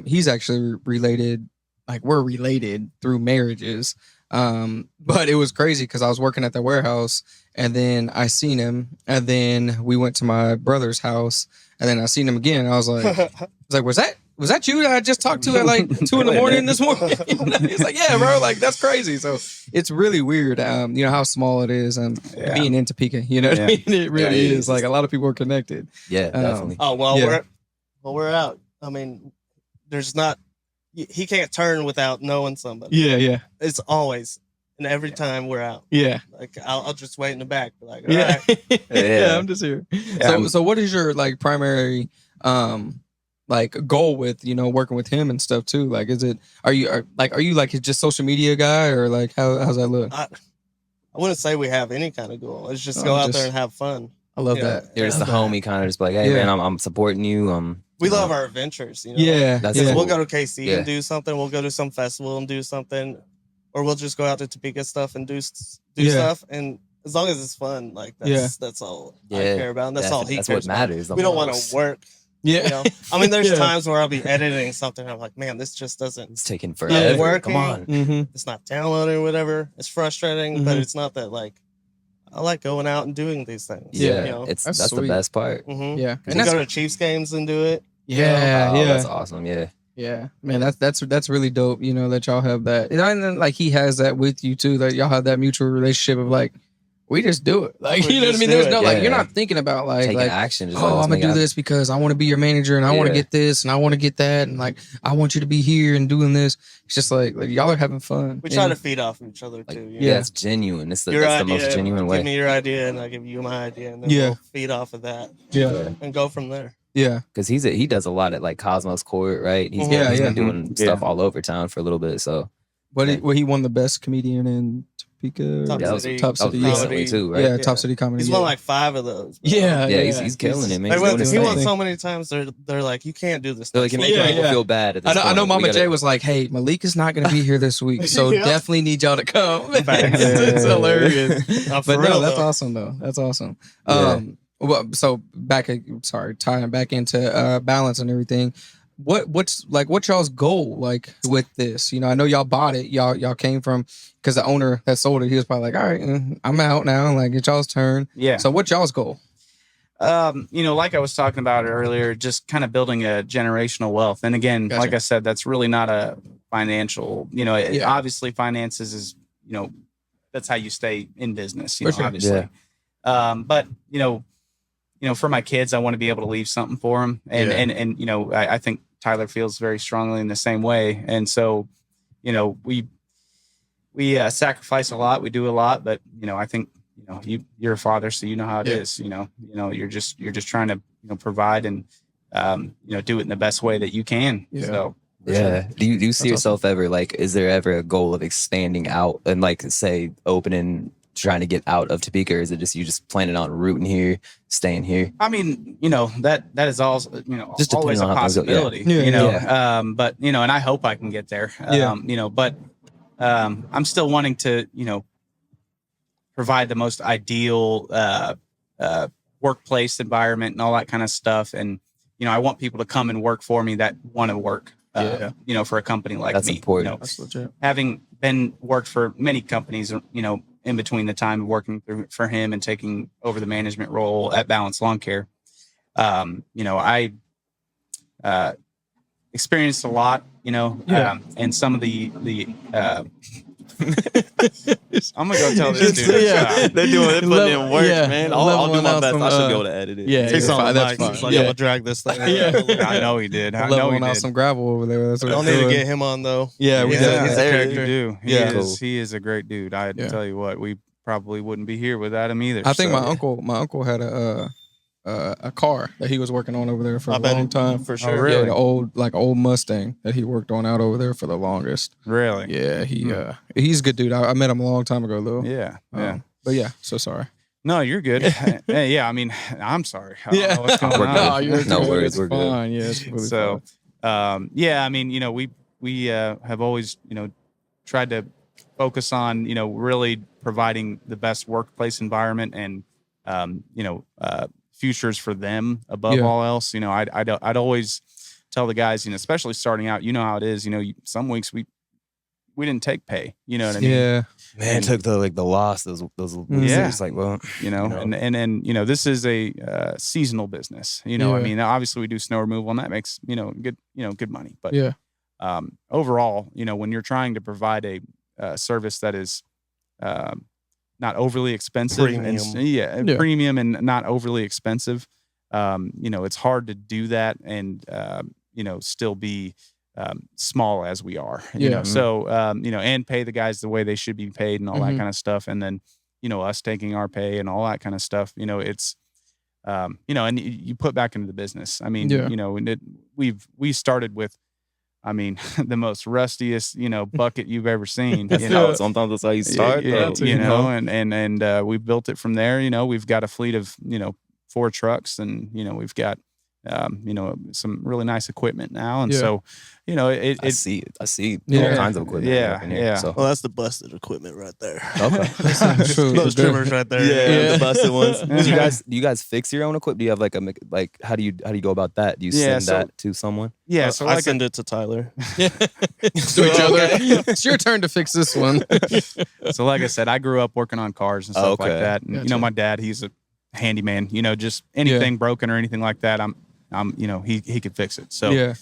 he's actually related. Like we're related through marriages. But it was crazy because I was working at the warehouse and then I seen him and then we went to my brother's house and then I seen him again. And I was like, was that you that I just talked to at 2 a.m. this morning? He's like, yeah, bro, that's crazy. So it's really weird, how small it is and being in Topeka, what I mean? It really is. Like a lot of people are connected. Yeah, definitely. We're out. I mean, there's not, he can't turn without knowing somebody. Yeah. It's always, and every time we're out. Yeah. Like I'll just wait in the back. Like, all right. Yeah, I'm just here. So what is your primary goal with working with him and stuff too? Like, are you just social media guy or how's that look? I wouldn't say we have any kind of goal. It's just go out there and have fun. I love that. You're just the homie kind of just like, hey man, I'm supporting you. We love our adventures, That's cool. We'll go to KC and do something. We'll go to some festival and do something, or we'll just go out to Topeka stuff and do stuff. And as long as it's fun, that's all I care about. And that's all he cares what matters. We don't want to work. Yeah. I mean, there's times where I'll be editing something. And I'm like, man, this just doesn't. It's taking forever. Working. Come on. It's not downloading or whatever. It's frustrating, but it's not that I like going out and doing these things. Yeah. That's the best part. Yeah. And go to Chiefs games and do it. Yeah. That's awesome. Yeah, man, that's really dope. That y'all have that, and then he has that with you too. That y'all have that mutual relationship of we just do it. You know what I mean? There's no you're not thinking about taking action. I'm gonna do this because I want to be your manager and I want to get this and I want to get that and I want you to be here and doing this. It's just like y'all are having fun. We try to feed off of each other too. It's genuine. That's the most genuine way. Give me your idea and I give you my idea and then we'll feed off of that. And go from there. Yeah, because he does a lot at Cosmos Court, right? He's been doing stuff all over town for a little bit. So, he won the best comedian in Topeka. Top Yeah, City. Top City. recently too, right? Yeah, Top City Comedy. He's won like 5 of those. Bro. Yeah, He's killing it, man. They He's went, doing his he won thing. so many times. They're like, you can't do this. They're like, you're making people feel bad at this I know point. Mama J was like, hey, Malik is not going to be here this week, so Yeah. definitely need y'all to come. Facts. It's hilarious. Not for But no, real, that's though. awesome, though. That's awesome. Yeah. Well, so tying back into balance and everything. What's y'all's goal like with this? You know, I know y'all bought it. Y'all came from, because the owner that sold it, he was probably like, all right, I'm out now. Like, it's y'all's turn. Yeah. So what's y'all's goal? You know, like I was talking about earlier, just kind of building a generational wealth. And again, Gotcha. like I said, that's really not a financial, you know, Yeah. obviously finances is, you know, that's how you stay in business, you For know, sure. obviously. But, you know, for my kids, I want to be able to leave something for them. And you know, I think Tyler feels very strongly in the same way. And so, you know, we sacrifice a lot, we do a lot, but, you know, I think, you know, you're a father, so you know how it is, you know, you're just trying to, you know, provide and, you know, do it in the best way that you can. Yeah. So, Yeah. Do you see That's yourself ever like, is there ever a goal of expanding out and like say opening, trying to get out of Topeka, or is it just you just planning on rooting here, staying here? I mean, you know, that is also, you know, Just always a depending on how things go. possibility, Yeah. you know, Yeah. but, you know, and I hope I can get there, you know, but, I'm still wanting to, you know, provide the most ideal, workplace environment and all that kind of stuff. And, you know, I want people to come and work for me that want to work, you know, for a company like That's me. important. You know, That's legit. having worked for many companies, you know, in between the time of working for him and taking over the management role at Balance Lawn Care, you know, I experienced a lot, you know, and some of the I'm gonna go tell this dude. Yeah. They're putting in work, man. I'll do my best. I should be able to. to edit it. Yeah, He's yeah, on the that's mic. fine. He's like, Yeah. I'm gonna drag this thing. Yeah. I know he did. I know he Leveling out did. some gravel over there. That's what Don't we're need to doing. get him on though. Yeah, we Yeah, definitely- he's a character. Do. Yeah. He is a great dude. I Yeah. tell you what, we probably wouldn't be here without him either. I think so. my uncle had a car that he was working on over there for I a bet long time. for sure. really? Yeah, the old Mustang that he worked on out over there for the longest. Really? Yeah, he's a good dude. I met him a long time ago though. Yeah. Yeah. But yeah, so sorry. No, you're good. Yeah, I mean, I'm sorry. I don't know what's going We're on. good. No, you're No good. worries, It's we're good. fine. Yeah, it's completely So, fine. yeah, I mean, you know, we have always, you know, tried to focus on, you know, really providing the best workplace environment and, you know, futures for them above Yeah. all else. You know, I'd always tell the guys, you know, especially starting out, you know how it is. You know, some weeks we didn't take pay. You know what I mean? Yeah, Man, it took the loss. Those Yeah. it's like, well, You know, and you know, this is a seasonal business. You know, I Yeah. mean, obviously we do snow removal, and that makes good money. But yeah, overall, you know, when you're trying to provide a service that is not overly expensive, Premium. Yeah. premium and not overly expensive, you know, it's hard to do that and you know, still be small as we are. You Yeah. know, so you know, and pay the guys the way they should be paid and all that Mhm. kind of stuff, and then you know, us taking our pay and all that kind of stuff. You know, it's you know, and you put back into the business. I mean, Yeah. you know, and we started with, I mean, the most rustiest, you know, bucket you've ever seen. You know, Sometimes that's how you start. yeah, though. you know, and we built it from there. You know, we've got a fleet of, you know, 4 trucks, and you know, we've got you know, some really nice equipment now, and Yeah. so you know, I it see Yeah. all kinds of equipment. Yeah, up in here, yeah. So Well, that's the busted equipment right there. okay. True. Those trimmers right there. Yeah, the busted ones. Do you guys fix your own equipment? Do you have like how do you go about that? Do you Yeah, send so- that to someone? yeah. So So I like send it to Tyler. to each other. It's your turn to fix this one. So like I said, I grew up working on cars and stuff like Okay. that. And you Gotcha. know, my dad, he's a handyman. You know, just anything broken or anything like that, I'm you know, he could fix it. So Yeah,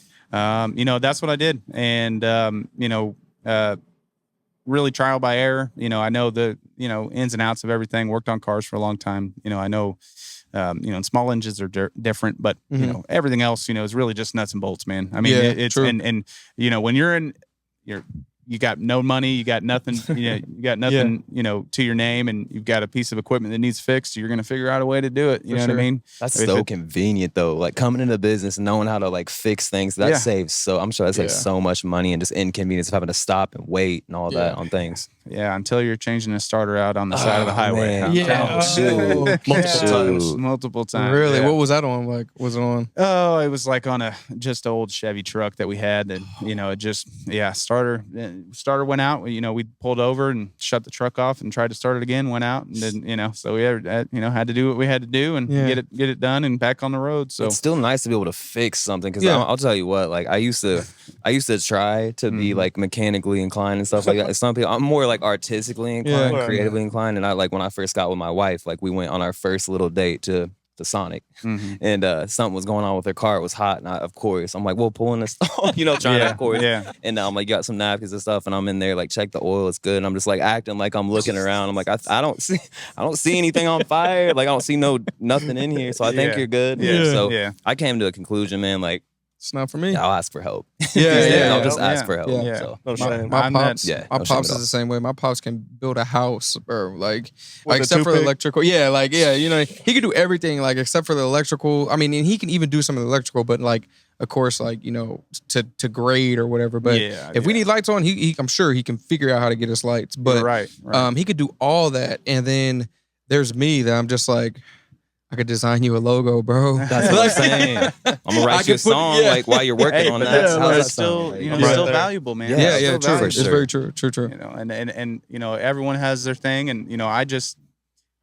you know, that's what I did. And you know, really trial by error. You know, I know the, you know, ins and outs of everything. Worked on cars for a long time. You know, I know you know, and small engines are different, but you know, everything else, you know, is really just nuts and bolts, man. I mean, Yeah, it's true. and you know, when you're you got no money, you got nothing, you got nothing, to your name, and you've got a piece of equipment that needs fixed, you're going to figure out a way to do it. You know what I mean? That's so convenient though. Like coming into business and knowing how to like fix things, that saves I'm sure that saves so much money and just inconvenience of having to stop and wait and all that on things. Yeah, until you're changing a starter out on the side of the highway. Multiple times. Really? Yeah. What was that on? Like, was it on? Oh, it was like on a just old Chevy truck that we had that, it just, starter went out. We pulled over and shut the truck off and tried to start it again, went out, and then, so we had to do what we had to do and get it done and back on the road. So it's still nice to be able to fix something. Cause I'll tell you what, like I used to try to be like mechanically inclined and stuff like that. Some people, I'm more like artistically inclined, creatively inclined. And I like when I first got with my wife, like we went on our first little date to Sonic, and something was going on with her car. It was hot, and of course I'm like, well, pulling this off, trying to, of course, and I'm like, got some napkins and stuff, and I'm in there like, check the oil, it's good, and I'm just like acting like I'm looking around. I'm like, I don't see anything on fire, like I don't see nothing in here, so I think you're good. So I came to a conclusion, man, like it's not for me. I'll ask for help. I'll just ask for help. Yeah. So No shame. My pops, no my pops is the same way. My pops can build a house, or like With except a for the toothpick? electrical. He can do everything, like except for the electrical. I mean, and he can even do some of the electrical, but like, of course, like to grade or whatever. But if we need lights on, he I'm sure he can figure out how to get us lights. But right. he could do all that, and then there's me that I'm just like, I could design you a logo, bro. That's what I'm saying. I'm gonna write you a song like while you're working on that. How's How's that that still, sound? it's still valuable, man. Yeah, It's still true. valuable. It's very true. True. And everyone has their thing, and I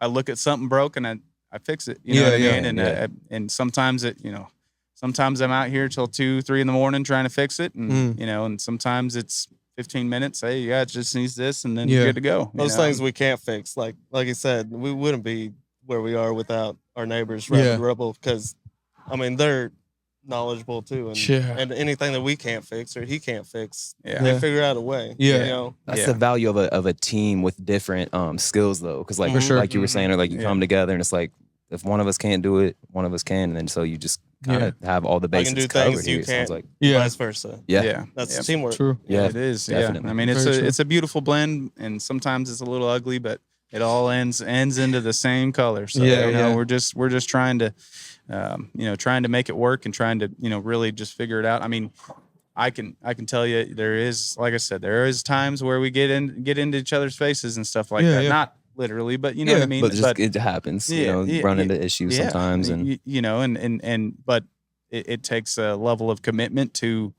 look at something broke and I fix it. You know what I mean? And sometimes sometimes I'm out here till 2-3 in the morning trying to fix it, and and sometimes it's 15 minutes. Hey, it just needs this, and then you're good to go. Those things we can't fix. Like you said, we wouldn't be where we are without our neighbors, Rapid Rebel, because I mean they're knowledgeable too, and anything that we can't fix or he can't fix, they figure out a way. That's the value of a team with different skills though, because like like you were saying, or like you come together and it's like if one of us can't do it, one of us can, and then so you just kind of have all the I can basics do covered things here. you It sounds can't, like vice versa. That's teamwork. True. Yeah, it is. definitely. I mean, it's a beautiful blend, and sometimes it's a little ugly, but it all ends into the same color. So we're just trying to, trying to make it work and trying to, really just figure it out. I mean, I can tell you there is, like I said, there is times where we get into each other's faces and stuff like that. Yeah. Not literally, but you know what I mean. But it happens. Run into issues sometimes, and but it takes a level of commitment to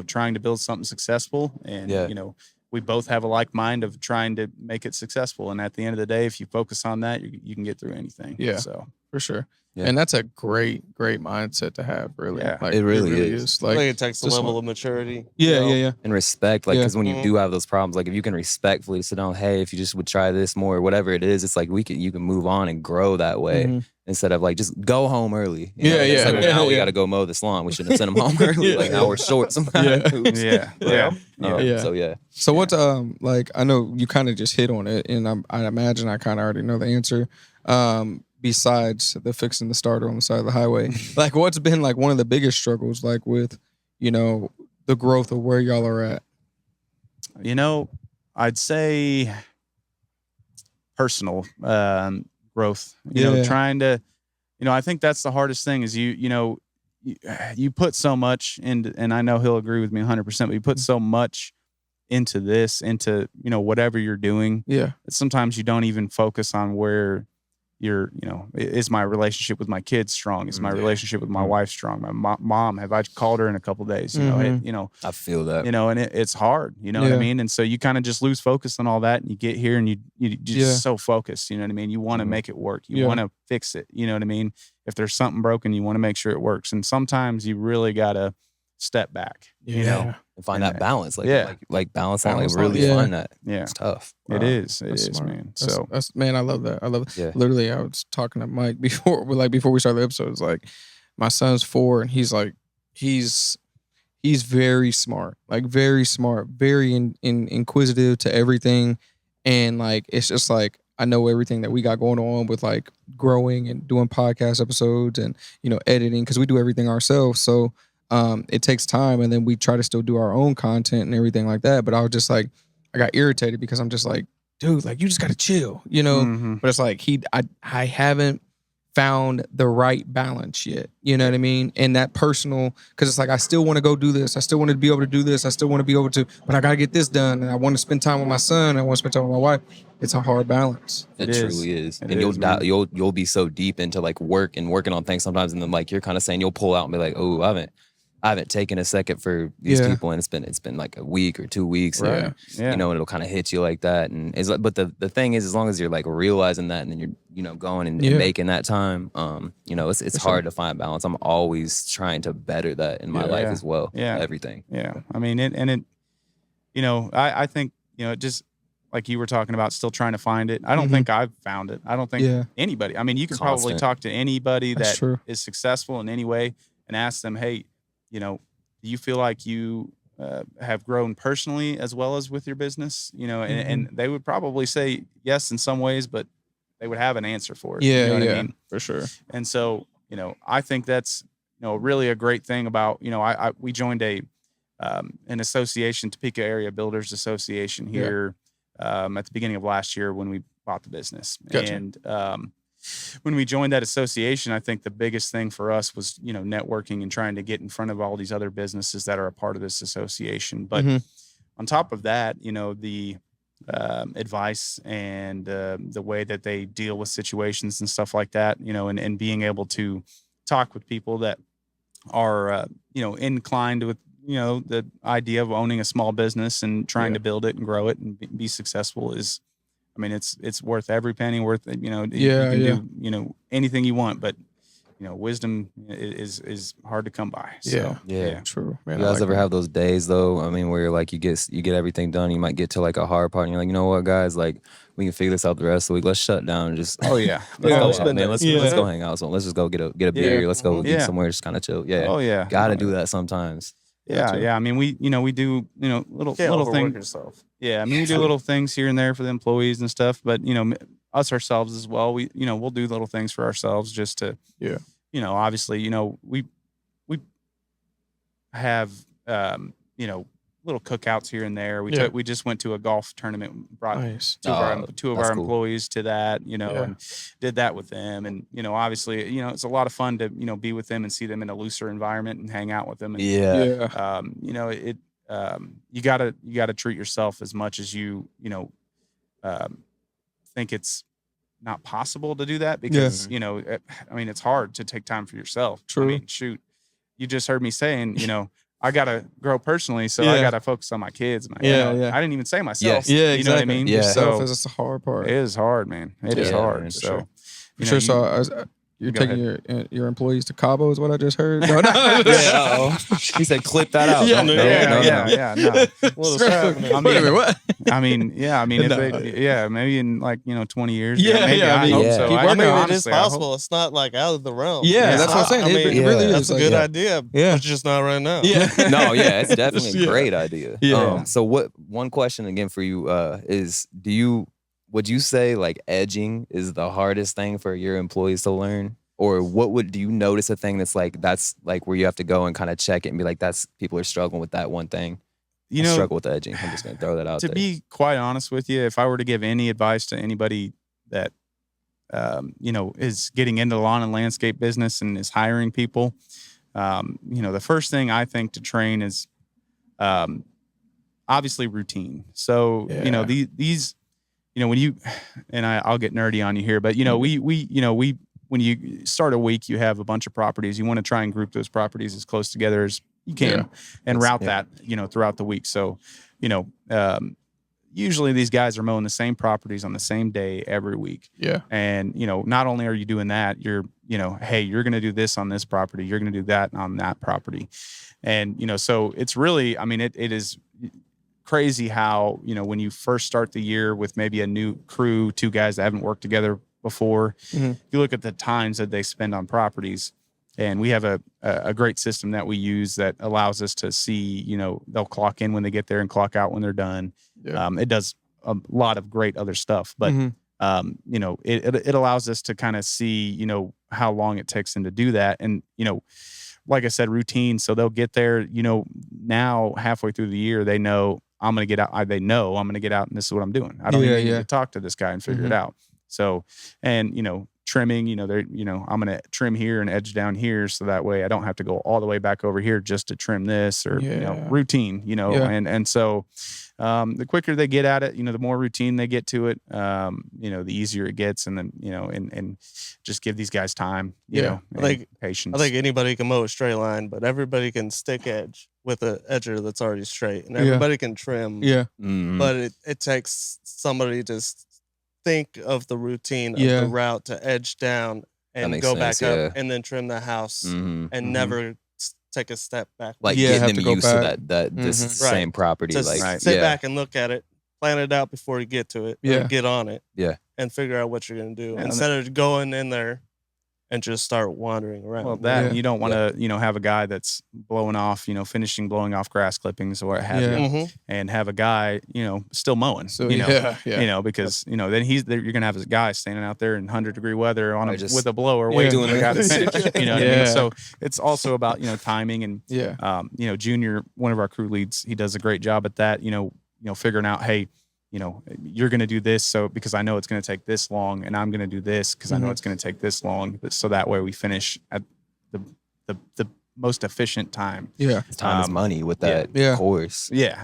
trying to build something successful, and we both have a like mind of trying to make it successful. And at the end of the day, if you focus on that, you can get through anything. Yeah. So for sure. Yeah. And that's a great mindset to have, really. Yeah. Like, it really is. I think it takes a level of maturity. Yeah. And respect. Like, because when you do have those problems, like if you can respectfully sit down, hey, if you just would try this more or whatever it is, it's like you can move on and grow that way. Instead of like just go home early. It's like, well, now we got to go mow this lawn. We shouldn't have sent them home early. Like now we're short sometimes. So what's like, I know you kind of just hit on it, and I imagine I kind of already know the answer. Besides the fixing the starter on the side of the highway, like what's been like one of the biggest struggles, like with the growth of where y'all are at? I'd say personal growth. Trying to, I think that's the hardest thing is you put so much into, and I know he'll agree with me 100%, but you put so much into this, into, whatever you're doing. Yeah. Sometimes you don't even focus on where is my relationship with my kids strong? Is my relationship with my wife strong? My mom, have I called her in a couple of days? I feel that. And it's hard, what I mean? And so you kind of just lose focus on all that, and you get here and you just so focused, you know what I mean? You want to make it work. You want to fix it, you know what I mean? If there's something broken, you want to make sure it works. And sometimes you really got to step back, and find that balance. Like balance on, like really find that. Yeah. It's tough. It is, man. That's man, I love that. I love it. Yeah. Literally, I was talking to Mike before we started the episode. It's like, my son's 4, and he's like, he's very smart, very inquisitive to everything. And like, it's just like, I know everything that we got going on with like growing and doing podcast episodes and, editing, because we do everything ourselves. So it takes time, and then we try to still do our own content and everything like that. But I was just like, I got irritated because I'm just like, dude, like you just got to chill, you know? Mm-hmm. But it's like I haven't found the right balance yet. You know what I mean? And that personal, because it's like I still want to go do this. I still want to be able to do this. I still want to be able to, but I got to get this done. And I want to spend time with my son. I want to spend time with my wife. It's a hard balance. It is. truly is. It And is, man. you'll be so deep into like work and working on things sometimes, and then like you're kind of saying you'll pull out and be like, oh, I haven't taken a second for these Yeah. people, and it's been like a week or 2 weeks, Right. and, Yeah. you know, and it'll kind of hit you like that. And it's like, but the thing is, as long as you're like realizing that, and then you're, you know, going and making that time, you know, it's hard to find balance. I'm always trying to better that in my life as well. Yeah. Everything. Yeah. I mean, it, you know, I think, you know, just like you were talking about, still trying to find it. I don't think I've found it. I don't think anybody, I mean, you can probably Constant. talk to anybody That's that true. is successful in any way and ask them, hey, you know, do you feel like you have grown personally as well as with your business? You know, and they would probably say yes in some ways, but they would have an answer for it. Yeah, you know what yeah, I mean? for sure. And so, you know, I think that's, you know, really a great thing about, you know, we joined an association, Topeka Area Builders Association here at the beginning of last year when we bought the business. Gotcha. And when we joined that association, I think the biggest thing for us was, you know, networking and trying to get in front of all these other businesses that are a part of this association. But on top of that, you know, the advice and the way that they deal with situations and stuff like that, you know, and being able to talk with people that are, you know, inclined with, you know, the idea of owning a small business and trying to build it and grow it and be successful is, I mean, it's worth every penny worth it. You know, you can do, you know, anything you want, but you know, wisdom is hard to come by. So, Yeah. True. Man, You guys ever that. have those days though? I mean, where you're like you get everything done. You might get to like a hard part, and you're like, you know what, guys, like we can figure this out the rest of the week. Let's shut down and just Oh yeah. let's go Yeah. out, man. Let's go hang out. So let's just go get a beer. Let's go eat somewhere, just kind of chill. Yeah. Oh yeah. Gotta do that sometimes. Yeah. Yeah. I mean, we do, you know, little things. Yourself. Yeah. I mean, we do little things here and there for the employees and stuff, but you know, us ourselves as well. We, you know, we'll do little things for ourselves just to, you know, obviously, you know, we have, you know, little cookouts here and there. We just went to a golf tournament, brought two of our cool. employees to that, you know, and did that with them. And, you know, obviously, you know, it's a lot of fun to, you know, be with them and see them in a looser environment and hang out with them. And, you know, you gotta treat yourself as much as you know, think it's not possible to do that because, you know, I mean, it's hard to take time for yourself. True. I mean, shoot, you just heard me saying, you know, I gotta grow personally, so I gotta focus on my kids. I didn't even say myself. Yes. Yeah, you know what I mean. Yeah. Yourself So is the hard part. it is hard, man. It is hard. man, So For sure. So you're Go taking your employees to Cabo is what I just heard. No, no. He said, clip that out. Yeah, No. What is happening? I Wait a mean, minute, what? I mean, if No. they, maybe in like 20 years. Yeah, maybe yeah, I I mean, hope yeah. so. keep I working mean, on it. It is honestly, I hope- possible. It's not like out of the realm. Yeah, It's that's what I'm saying. I mean, It really is. that's a like, good idea. Yeah. It's just not right now. Yeah. No, yeah, it's definitely a Yeah. great idea. Yeah. So one question again for you is would you say like edging is the hardest thing for your employees to learn? Or do you notice a thing that's like where you have to go and kind of check it and be like, people are struggling with that one thing. You I know, struggle with edging. I'm just gonna throw that out to there. be quite honest with you, if I were to give any advice to anybody that you know, is getting into the lawn and landscape business and is hiring people, you know, the first thing I think to train is obviously routine. So you know, these you know, when you and I'll get nerdy on you here, but you know, we when you start a week, you have a bunch of properties. You want to try and group those properties as close together as you can and route that, you know, throughout the week. So, you know, usually these guys are mowing the same properties on the same day every week. Yeah. And, you know, not only are you doing that, you're, you know, hey, you're going to do this on this property. You're going to do that on that property. And, you know, so it's really, I mean, it is crazy how, you know, when you first start the year with maybe a new crew, two guys that haven't worked together before, you look at the times that they spend on properties, and we have a great system that we use that allows us to see, you know, they'll clock in when they get there and clock out when they're done. It does a lot of great other stuff, but you know, it allows us to kind of see, you know, how long it takes them to do that. And, you know, like I said, routine. So they'll get there, you know, now halfway through the year, they know, I'm going to get out. They know I'm going to get out and this is what I'm doing. I don't even need to talk to this guy and figure it out. So, and, trimming, I'm going to trim here and edge down here. So that way I don't have to go all the way back over here just to trim this or, routine, and so, the quicker they get at it, the more routine they get to it, the easier it gets. And then, and just give these guys time, patience. I think anybody can mow a straight line, but everybody can stick edge with an edger that's already straight, and everybody can trim. Yeah. But it takes somebody to think of the routine of the route to edge down and go back up and then trim the house and never take a step back. Like getting them used to that this same property. Just sit back and look at it, plan it out before you get to it, or get on it, and figure out what you're gonna do instead of going in there and just start wandering around. Well, you don't want to, have a guy that's blowing off, blowing off grass clippings or what have you, and have a guy, still mowing, because, then you're going to have this guy standing out there in 100-degree weather on with a blower waiting for the guy to finish, what I mean? So it's also about, timing and, Junior, one of our crew leads, he does a great job at that, figuring out, hey, you're going to do this. So, because I know it's going to take this long, and I'm going to do this because I know it's going to take this long. So that way we finish at the most efficient time. Yeah. Time is money with that course. Yeah.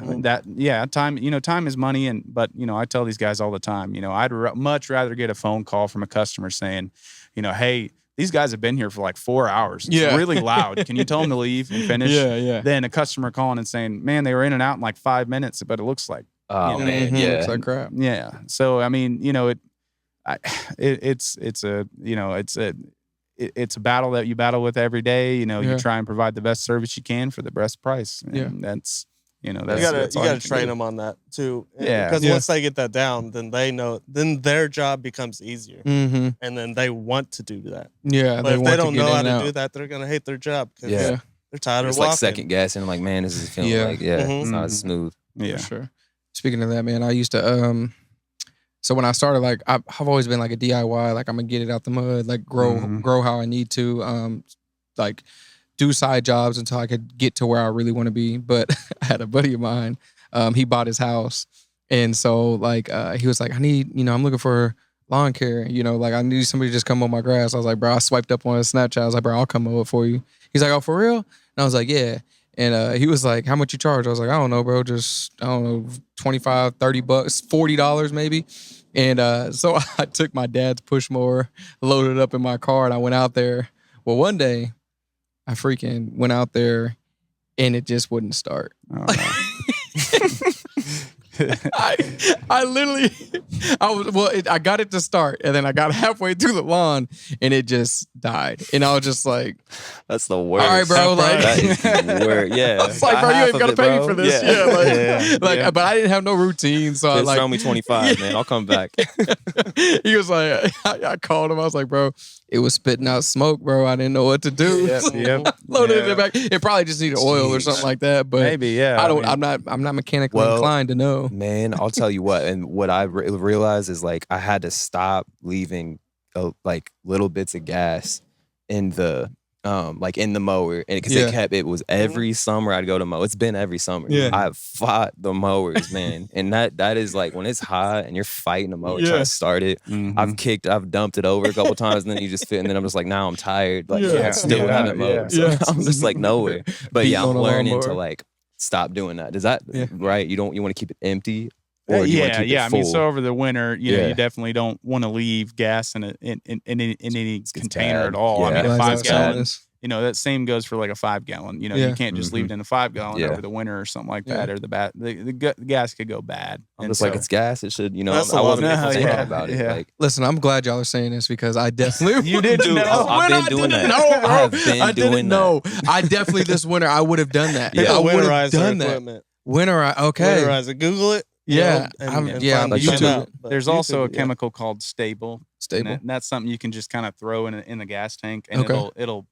Time, time is money. But I tell these guys all the time, I'd much rather get a phone call from a customer saying, hey, these guys have been here for like 4 hours. It's really loud. Can you tell them to leave and finish? Then a customer calling and saying, man, they were in and out in like 5 minutes, but it looks like, oh man, it's like crap. Yeah. So I mean, it's a battle that you battle with every day. You try and provide the best service you can for the best price. And that's you gotta train them on that too. Because once they get that down, then they know. Then their job becomes easier, and then they want to do that. Yeah. But if they don't know how to do that, they're gonna hate their job because they're tired of walking. It's like second guessing. Like, man, this is feeling like it's not as smooth. Yeah, for sure. Speaking of that, man, I used to so when I started, like I've always been like a DIY, like I'm gonna get it out the mud, like grow how I need to, like do side jobs until I could get to where I really want to be. But I had a buddy of mine, he bought his house, and so like he was like, I need, I'm looking for lawn care, like I need somebody to just come mow my grass. I was like, bro, I swiped up on his Snapchat. I was like, bro, I'll come mow it for you. He's like, oh, for real? And I was like, yeah. And he was like, how much you charge? I was like, I don't know, bro. Just, I don't know, $25, $30, $40 maybe. And so I took my dad's push mower, loaded it up in my car, and I went out there. Well, one day I freaking went out there and it just wouldn't start. Oh, no. I literally, I got it to start, and then I got halfway through the lawn, and it just died. And I was just like, "That's the worst." All right, bro. Like, that is the worst. Yeah, I was like, bro, you ain't gotta pay me for this. Yeah, but I didn't have no routine, so just I throw me 25, man. I'll come back. He was like, I called him. I was like, bro, it was spitting out smoke, bro. I didn't know what to do. Loaded it back. It probably just needed oil or something like that. But maybe, I'm not mechanically inclined to know. Man, I'll tell you what, and what I realized is like I had to stop leaving like little bits of gas in the like in the mower, and because it was every summer I'd go to mow. It's been every summer. I've fought the mowers, man, and that is like when it's hot and you're fighting the mower trying to start it. I've dumped it over a couple times, and then you just fit, and then I'm just like, now I'm tired, like I still haven't mowed. So I'm just like nowhere. But I'm learning to like stop doing that. Is that right? You want to keep it empty? Or you want to keep it full? I mean, so over the winter, you definitely don't want to leave gas in any container at all. I mean, a 5 gallon. That same goes for like a 5 gallon. You can't just leave it in a 5 gallon over the winter or something like that, or the gas could go bad. I'm just like, it's gas. It should, That's a lot of people think about it. Like, listen, I'm glad y'all are saying this because I definitely you didn't know. I've been doing that. I didn't know. I definitely this winter I would have done that. I would have done that. Winterize it. Google it. Yeah, and YouTube. There's also a chemical called Stable. Stable. And that's something you can just kind of throw in the gas tank, and it'll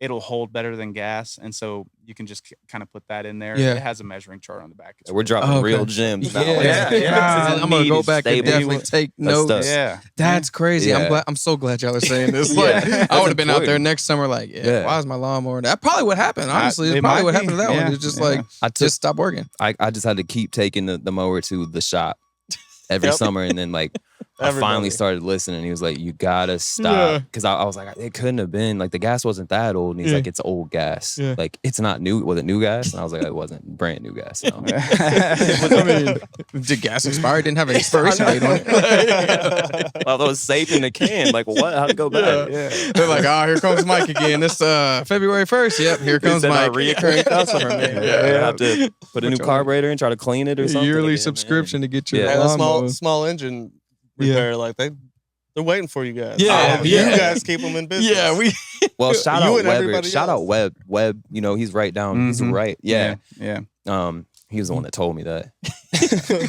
it'll hold better than gas, and so you can just kind of put that in there. Yeah. It has a measuring chart on the back. It's We're dropping Okay. real gems now. Yeah. I'm gonna go back and stable. definitely take notes. Yeah, That's crazy. Yeah. I'm so glad y'all are saying this. Yeah. Like, That's I would have been out there important. next summer, like, Yeah. why is my lawnmower? That probably what happened. Honestly, It it's probably might what be. happened to that Yeah. one. It's just Yeah. like, I took just stop working. I just had to keep taking the mower to the shop every Yep. summer, and then like I finally Everybody. started listening. He was like, "You gotta stop," because I was like, "It couldn't have been like the gas wasn't that old." And he's Yeah. like, "It's old gas. Yeah. Like it's not new. Was it new gas?" And I was like, "It wasn't brand new gas." No. I mean, did gas expire? Didn't have an expiration date on it. Well, that was safe in the can. Like what? How'd it go bad? They're like, oh, here comes Mike again. This February 1st. Yep, here comes He's our Mike. reoccurring customer, man. Yeah. I have to put a new carburetor and try to clean it or something. Yearly again, subscription to get your Yeah. And a lawnmower. small engine Yeah. repair, like they're waiting for you guys. Yeah, So yeah. You guys keep them in business. Yeah, we. Well, shout You out and Weber. everybody Shout out else. Webb. You know, he's right down. He's Mhm. right. Yeah. yeah. He was the one that told me that.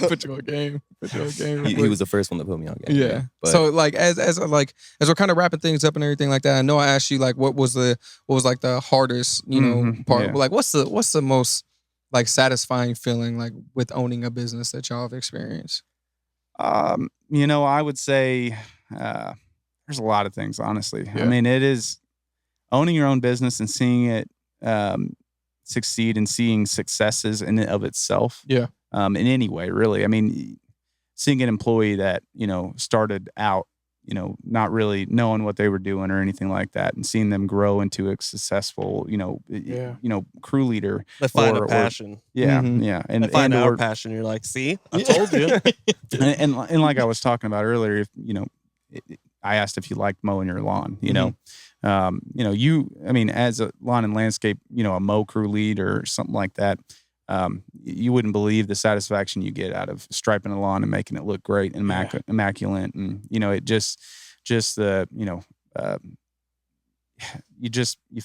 Put you on game. Put you on game. He was the first one to put me on game. Yeah. But So like as we're kind of wrapping things up and everything like that, I know I asked you like what was like the hardest, part. Yeah. Like what's the most like satisfying feeling like with owning a business that y'all have experienced? I would say there's a lot of things, honestly. Yeah. I mean, it is owning your own business and seeing it succeed and seeing successes in and of itself. Yeah. In any way, really. I mean, seeing an employee that, started out, not really knowing what they were doing or anything like that, and seeing them grow into a successful, crew leader. They find or- a passion. Yeah. Mhm. Yeah. They find our or- passion. You're like, see, I told you. and like I was talking about earlier, if I asked if you liked mowing your lawn, as a lawn and landscape, a mow crew lead or something like that, you wouldn't believe the satisfaction you get out of striping a lawn and making it look great and immaculate. And, it just the, you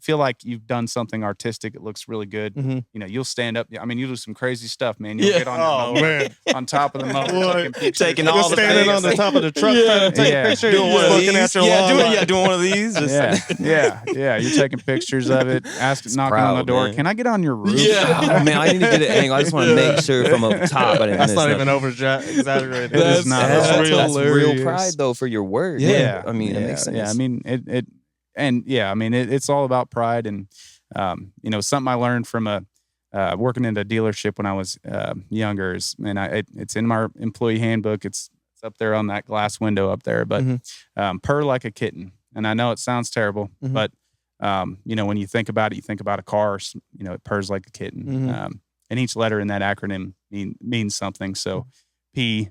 feel like you've done something artistic. It looks really good. Mhm. You'll stand up. I mean, you do some crazy stuff, man. You'll get on your Oh, mower, man. on top of the mower, taking pictures. Taking You're all the standing things. on the top of the truck Yeah. trying to take Yeah. a picture. Doing You're one of looking these. at your lawn. Doing one of these. Just Yeah. You're taking pictures of it, knocking on the proud, door. man. Can I get on your roof? Oh, man, I need to get an angle. I just want to make sure from up top. I didn't That's miss not nothing. even over exaggerated. It is not. That's That's real hilarious. pride though for your work. Yeah. I mean, it makes sense. Yeah, I mean it's all about pride, and something I learned from working in a dealership when I was younger is, and it's in my employee handbook. It's up there on that glass window up there, but purr like a kitten. And I know it sounds terrible, Mhm. but when you think about it, you think about a car. It purrs like a kitten, Mhm. and each letter in that acronym means something. So P.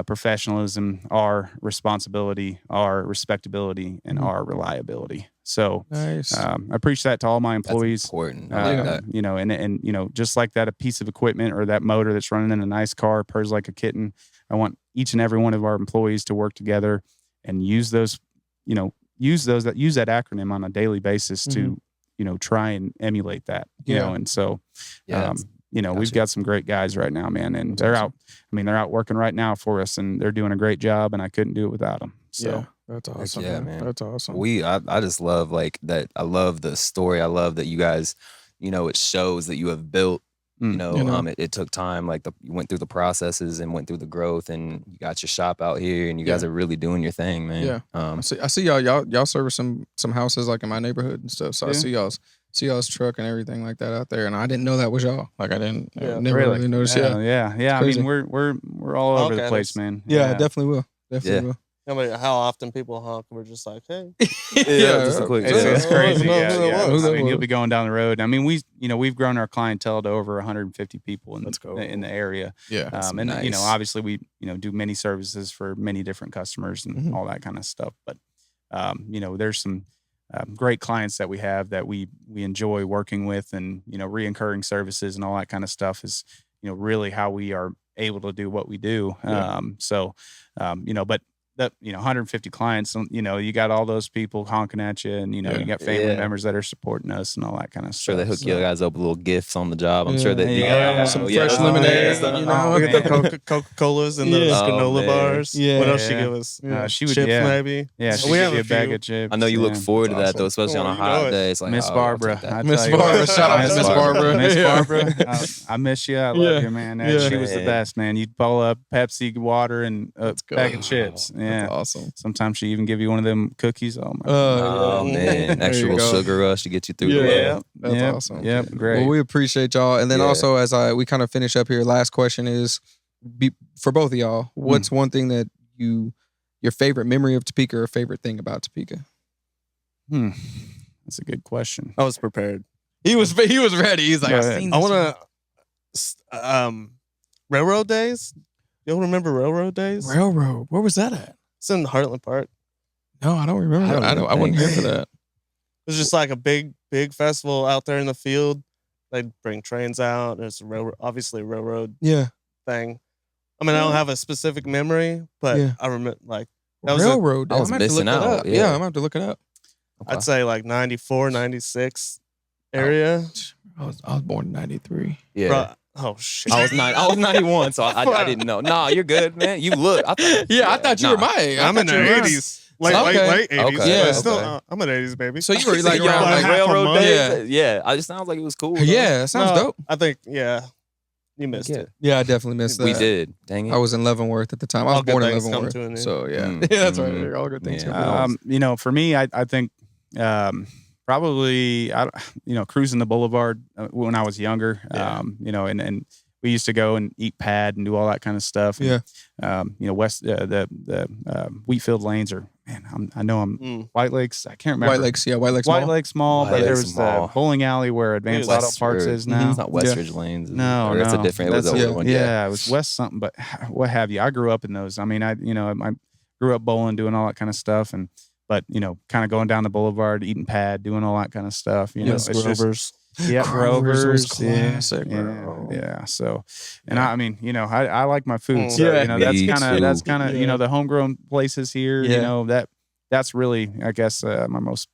Professionalism, R, responsibility, R, respectability, and Mhm. R, reliability. So Nice. I preach that to all my That's employees. important. I like that. And just like that, a piece of equipment or that motor that's running in a nice car purrs like a kitten. I want each and every one of our employees to work together and use that acronym on a daily basis to, try and emulate that, Yeah. and so, Yeah, we've Gotcha. got some great guys right now, man, and they're out. I mean, they're out working right now for us, and they're doing a great job, and I couldn't do it without them. So, Yeah, that's awesome. yeah, man. man. That's awesome. I just love like that. I love the story. I love that you guys, it shows that you have built. It took time. Like you went through the processes and went through the growth, and you got your shop out here, and you guys are really doing your thing, man. Yeah. I see y'all service some houses like in my neighborhood and stuff. So I Yeah. see y'all's truck and everything like that out there, and I didn't know that was y'all. Like I never really? really noticed. Yeah, yeah. I Crazy. mean, we're all over the Okay, place, that's- man. yeah, I definitely will. Definitely will. I mean, how often people honk, we're just like, hey. Yeah, just a quick. It's crazy. No, Yeah, no, yeah. no, no. I mean, you'll be going down the road. I mean, we've grown our clientele to over 150 people in Let's go. in the area. Yeah. And nice. obviously we do many services for many different customers and Mhm. all that kind of stuff. But there's some great clients that we have that we enjoy working with, and reoccurring services and all that kind of stuff is really how we are able to do what we do. Yeah. But that 150 clients, you got all those people honking at you, and you got family members that are supporting us and all that kind of stuff. Sure, they hook you guys up with little gifts on the job. I'm sure that some fresh lemonade. We get the Coca-Colas and those granola bars. Yeah. What else she give us? She would, chips, maybe. Yeah, she we give have you a a bag few. of chips. I know you look forward to that awesome. though, especially on a you know hot it. day. It's like Miss I'll Barbara. take that. I Miss tell you Barbara. what. Shout out to Miss Barbara. Miss Yeah. Barbara. I miss you. I love you, man. She was the best, man. You'd pull up Pepsi, water, and a bag of chips. Yeah. That's awesome. Sometimes she even give you one of them cookies. Oh, my Oh man, There extra you little go. sugar rush to get you through the Yeah. day. That's Yep. awesome. Yep, great. Well, we appreciate y'all. And then Yeah. also, as we kind of finish up here, last question is for both of y'all. What's one thing that your favorite memory of Topeka or favorite thing about Topeka? That's a good question. I was prepared. He was ready. He's like, Go I've ahead. seen I this want to railroad days. Y'all remember railroad days? railroad. Where was that at? It's in Heartland Park. No, I don't remember. I wasn't here for that. It was just like a big festival out there in the field. They'd bring trains out. There's obviously a railroad Yeah. thing. I mean, I don't have a specific memory, but Yeah. I remember like that was Railroad. I was I'm gonna have to look missing that out, up. yeah. I'm gonna have to look it up. I'd say like 94, 96 area. I was born in '93. Yeah. Bro, oh shit. I was 91, so I didn't know. Nah, you're good, man. You look. I thought you were my age. I I'm in thought the you were around- 80s. Late Okay. 80s. Okay. Yeah. But still, Okay. I'm an 80s baby. So you were like You're around on like like half a railroad month. days. Yeah, I just sounds like it was cool. though. Yeah, that sounds No, dope. I think, you missed Yeah. it. Yeah, I definitely missed that. We did. Dang it. I was in Leavenworth at the time. I was All good born in things come Leavenworth. to an end. So yeah, Mm. yeah, that's right. Mhm. All good things. Yeah. come to an end. For me, I think probably cruising the boulevard when I was younger. Yeah. And we used to go and eat pad and do all that kind of stuff. And, west the Wheatfield lanes are I know I'm White Lakes. I can't remember White Lakes, yeah, White Lakes White Mall. Lakes Mall, White but there Lakes was Mall. the bowling alley where Advanced Auto Parts is now. It's not Westridge Lanes. is it? No, Or that's no. a different. It was That's the yeah. older one. Yeah, it was West something, but what have you? I grew up in those. I mean, I grew up bowling, doing all that kind of stuff, but kind of going down the boulevard, eating pad, doing all that kind of stuff. Yes, it's just- Grovers. yeah, Grover's was Rovers, classic, yeah, bro. yeah. So, and I like my food. So, Yeah. that's Me kind of too. the homegrown places here. Yeah. That's really, I guess, my most.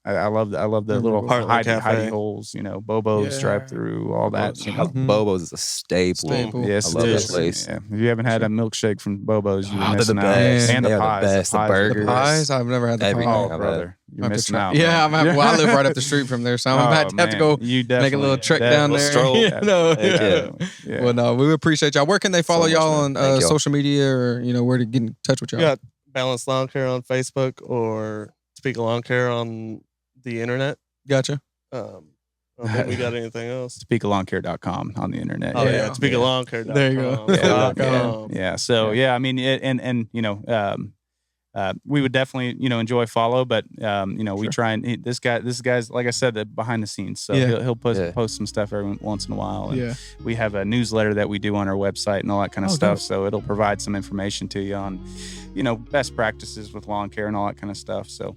I love the little Heartland hidey Cafe. holes. Bobo's Yeah. drive through all that. Bobo's is a staple. Staple. Yes, I love it that is. place. Yeah. If you haven't had a milkshake from Bobo's, you're Oh, they're missing the out. best. And They the are the pies. best. The pies are burgers. best. Pies? I've never had the Everything. pie. Oh, I've had. brother, I you're have to missing try- out. Yeah, man. I live right up the street from there, so I'm gonna have to man, go you make a little definitely- trek down there. stroll. You know? Yeah. Yeah. Well, no, we appreciate y'all. Where can they follow much, y'all man. on Thank y'all. social media, or where to get in touch with y'all? We got Balanced Lawn Care on Facebook or Speak Lawn Care on the internet. Gotcha. I don't think we got anything else. SpeakALawnCare.com on the internet. Oh yeah, SpeakALawnCare.com. There you go. Yeah. So I mean, we would definitely enjoy follow, but we try and this guy's like I said, behind the scenes. So Yeah. he'll post some stuff every once in a while. And Yeah. we have a newsletter that we do on our website and all that kind of Oh, stuff. dope. So it'll provide some information to you on best practices with lawn care and all that kind of stuff. So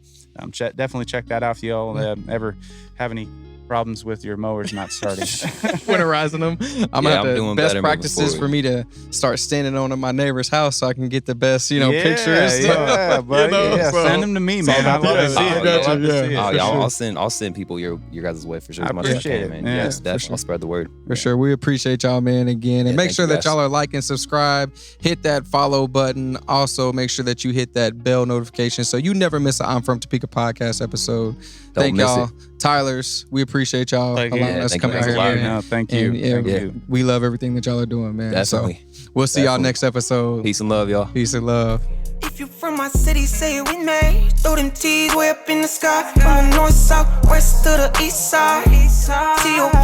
definitely check that out if y'all ever have any problems with your mowers not starting. Winterizing them. I'm Yeah, gonna I'm have doing to best better moving practices for forward. me to start standing on my neighbor's house so I can get the best, Yeah, pictures. Yeah, buddy. so- Send them to me, It's all man. I about love the- to see I it. got I love you, to yeah. see it. Oh, For y'all, sure. I'll send people your guys' way for sure. I As much as I appreciate can, it. man. Yeah, Yes, for definitely. sure. I'll spread the word. For sure. We appreciate y'all, man, again. And Yeah, make thank sure you, that guys. y'all are like and subscribe. Hit that follow button. Also, make sure that you hit that bell notification so you never miss an I'm From Topeka podcast episode. Don't Thank miss y'all. it. Tylers, we appreciate y'all Thank you. allowing Yeah, us to thank you. come out Thanks here. a lot, man. No, thank you. And, yeah, Thank Yeah. you. we love everything that y'all are doing, man. Definitely. So we'll see y'all Definitely. next episode. Peace and love, y'all. Peace and love. If you from my city, say it with me. Throw them T's way up in the sky. From the north, south, west to the east side. T.O.P.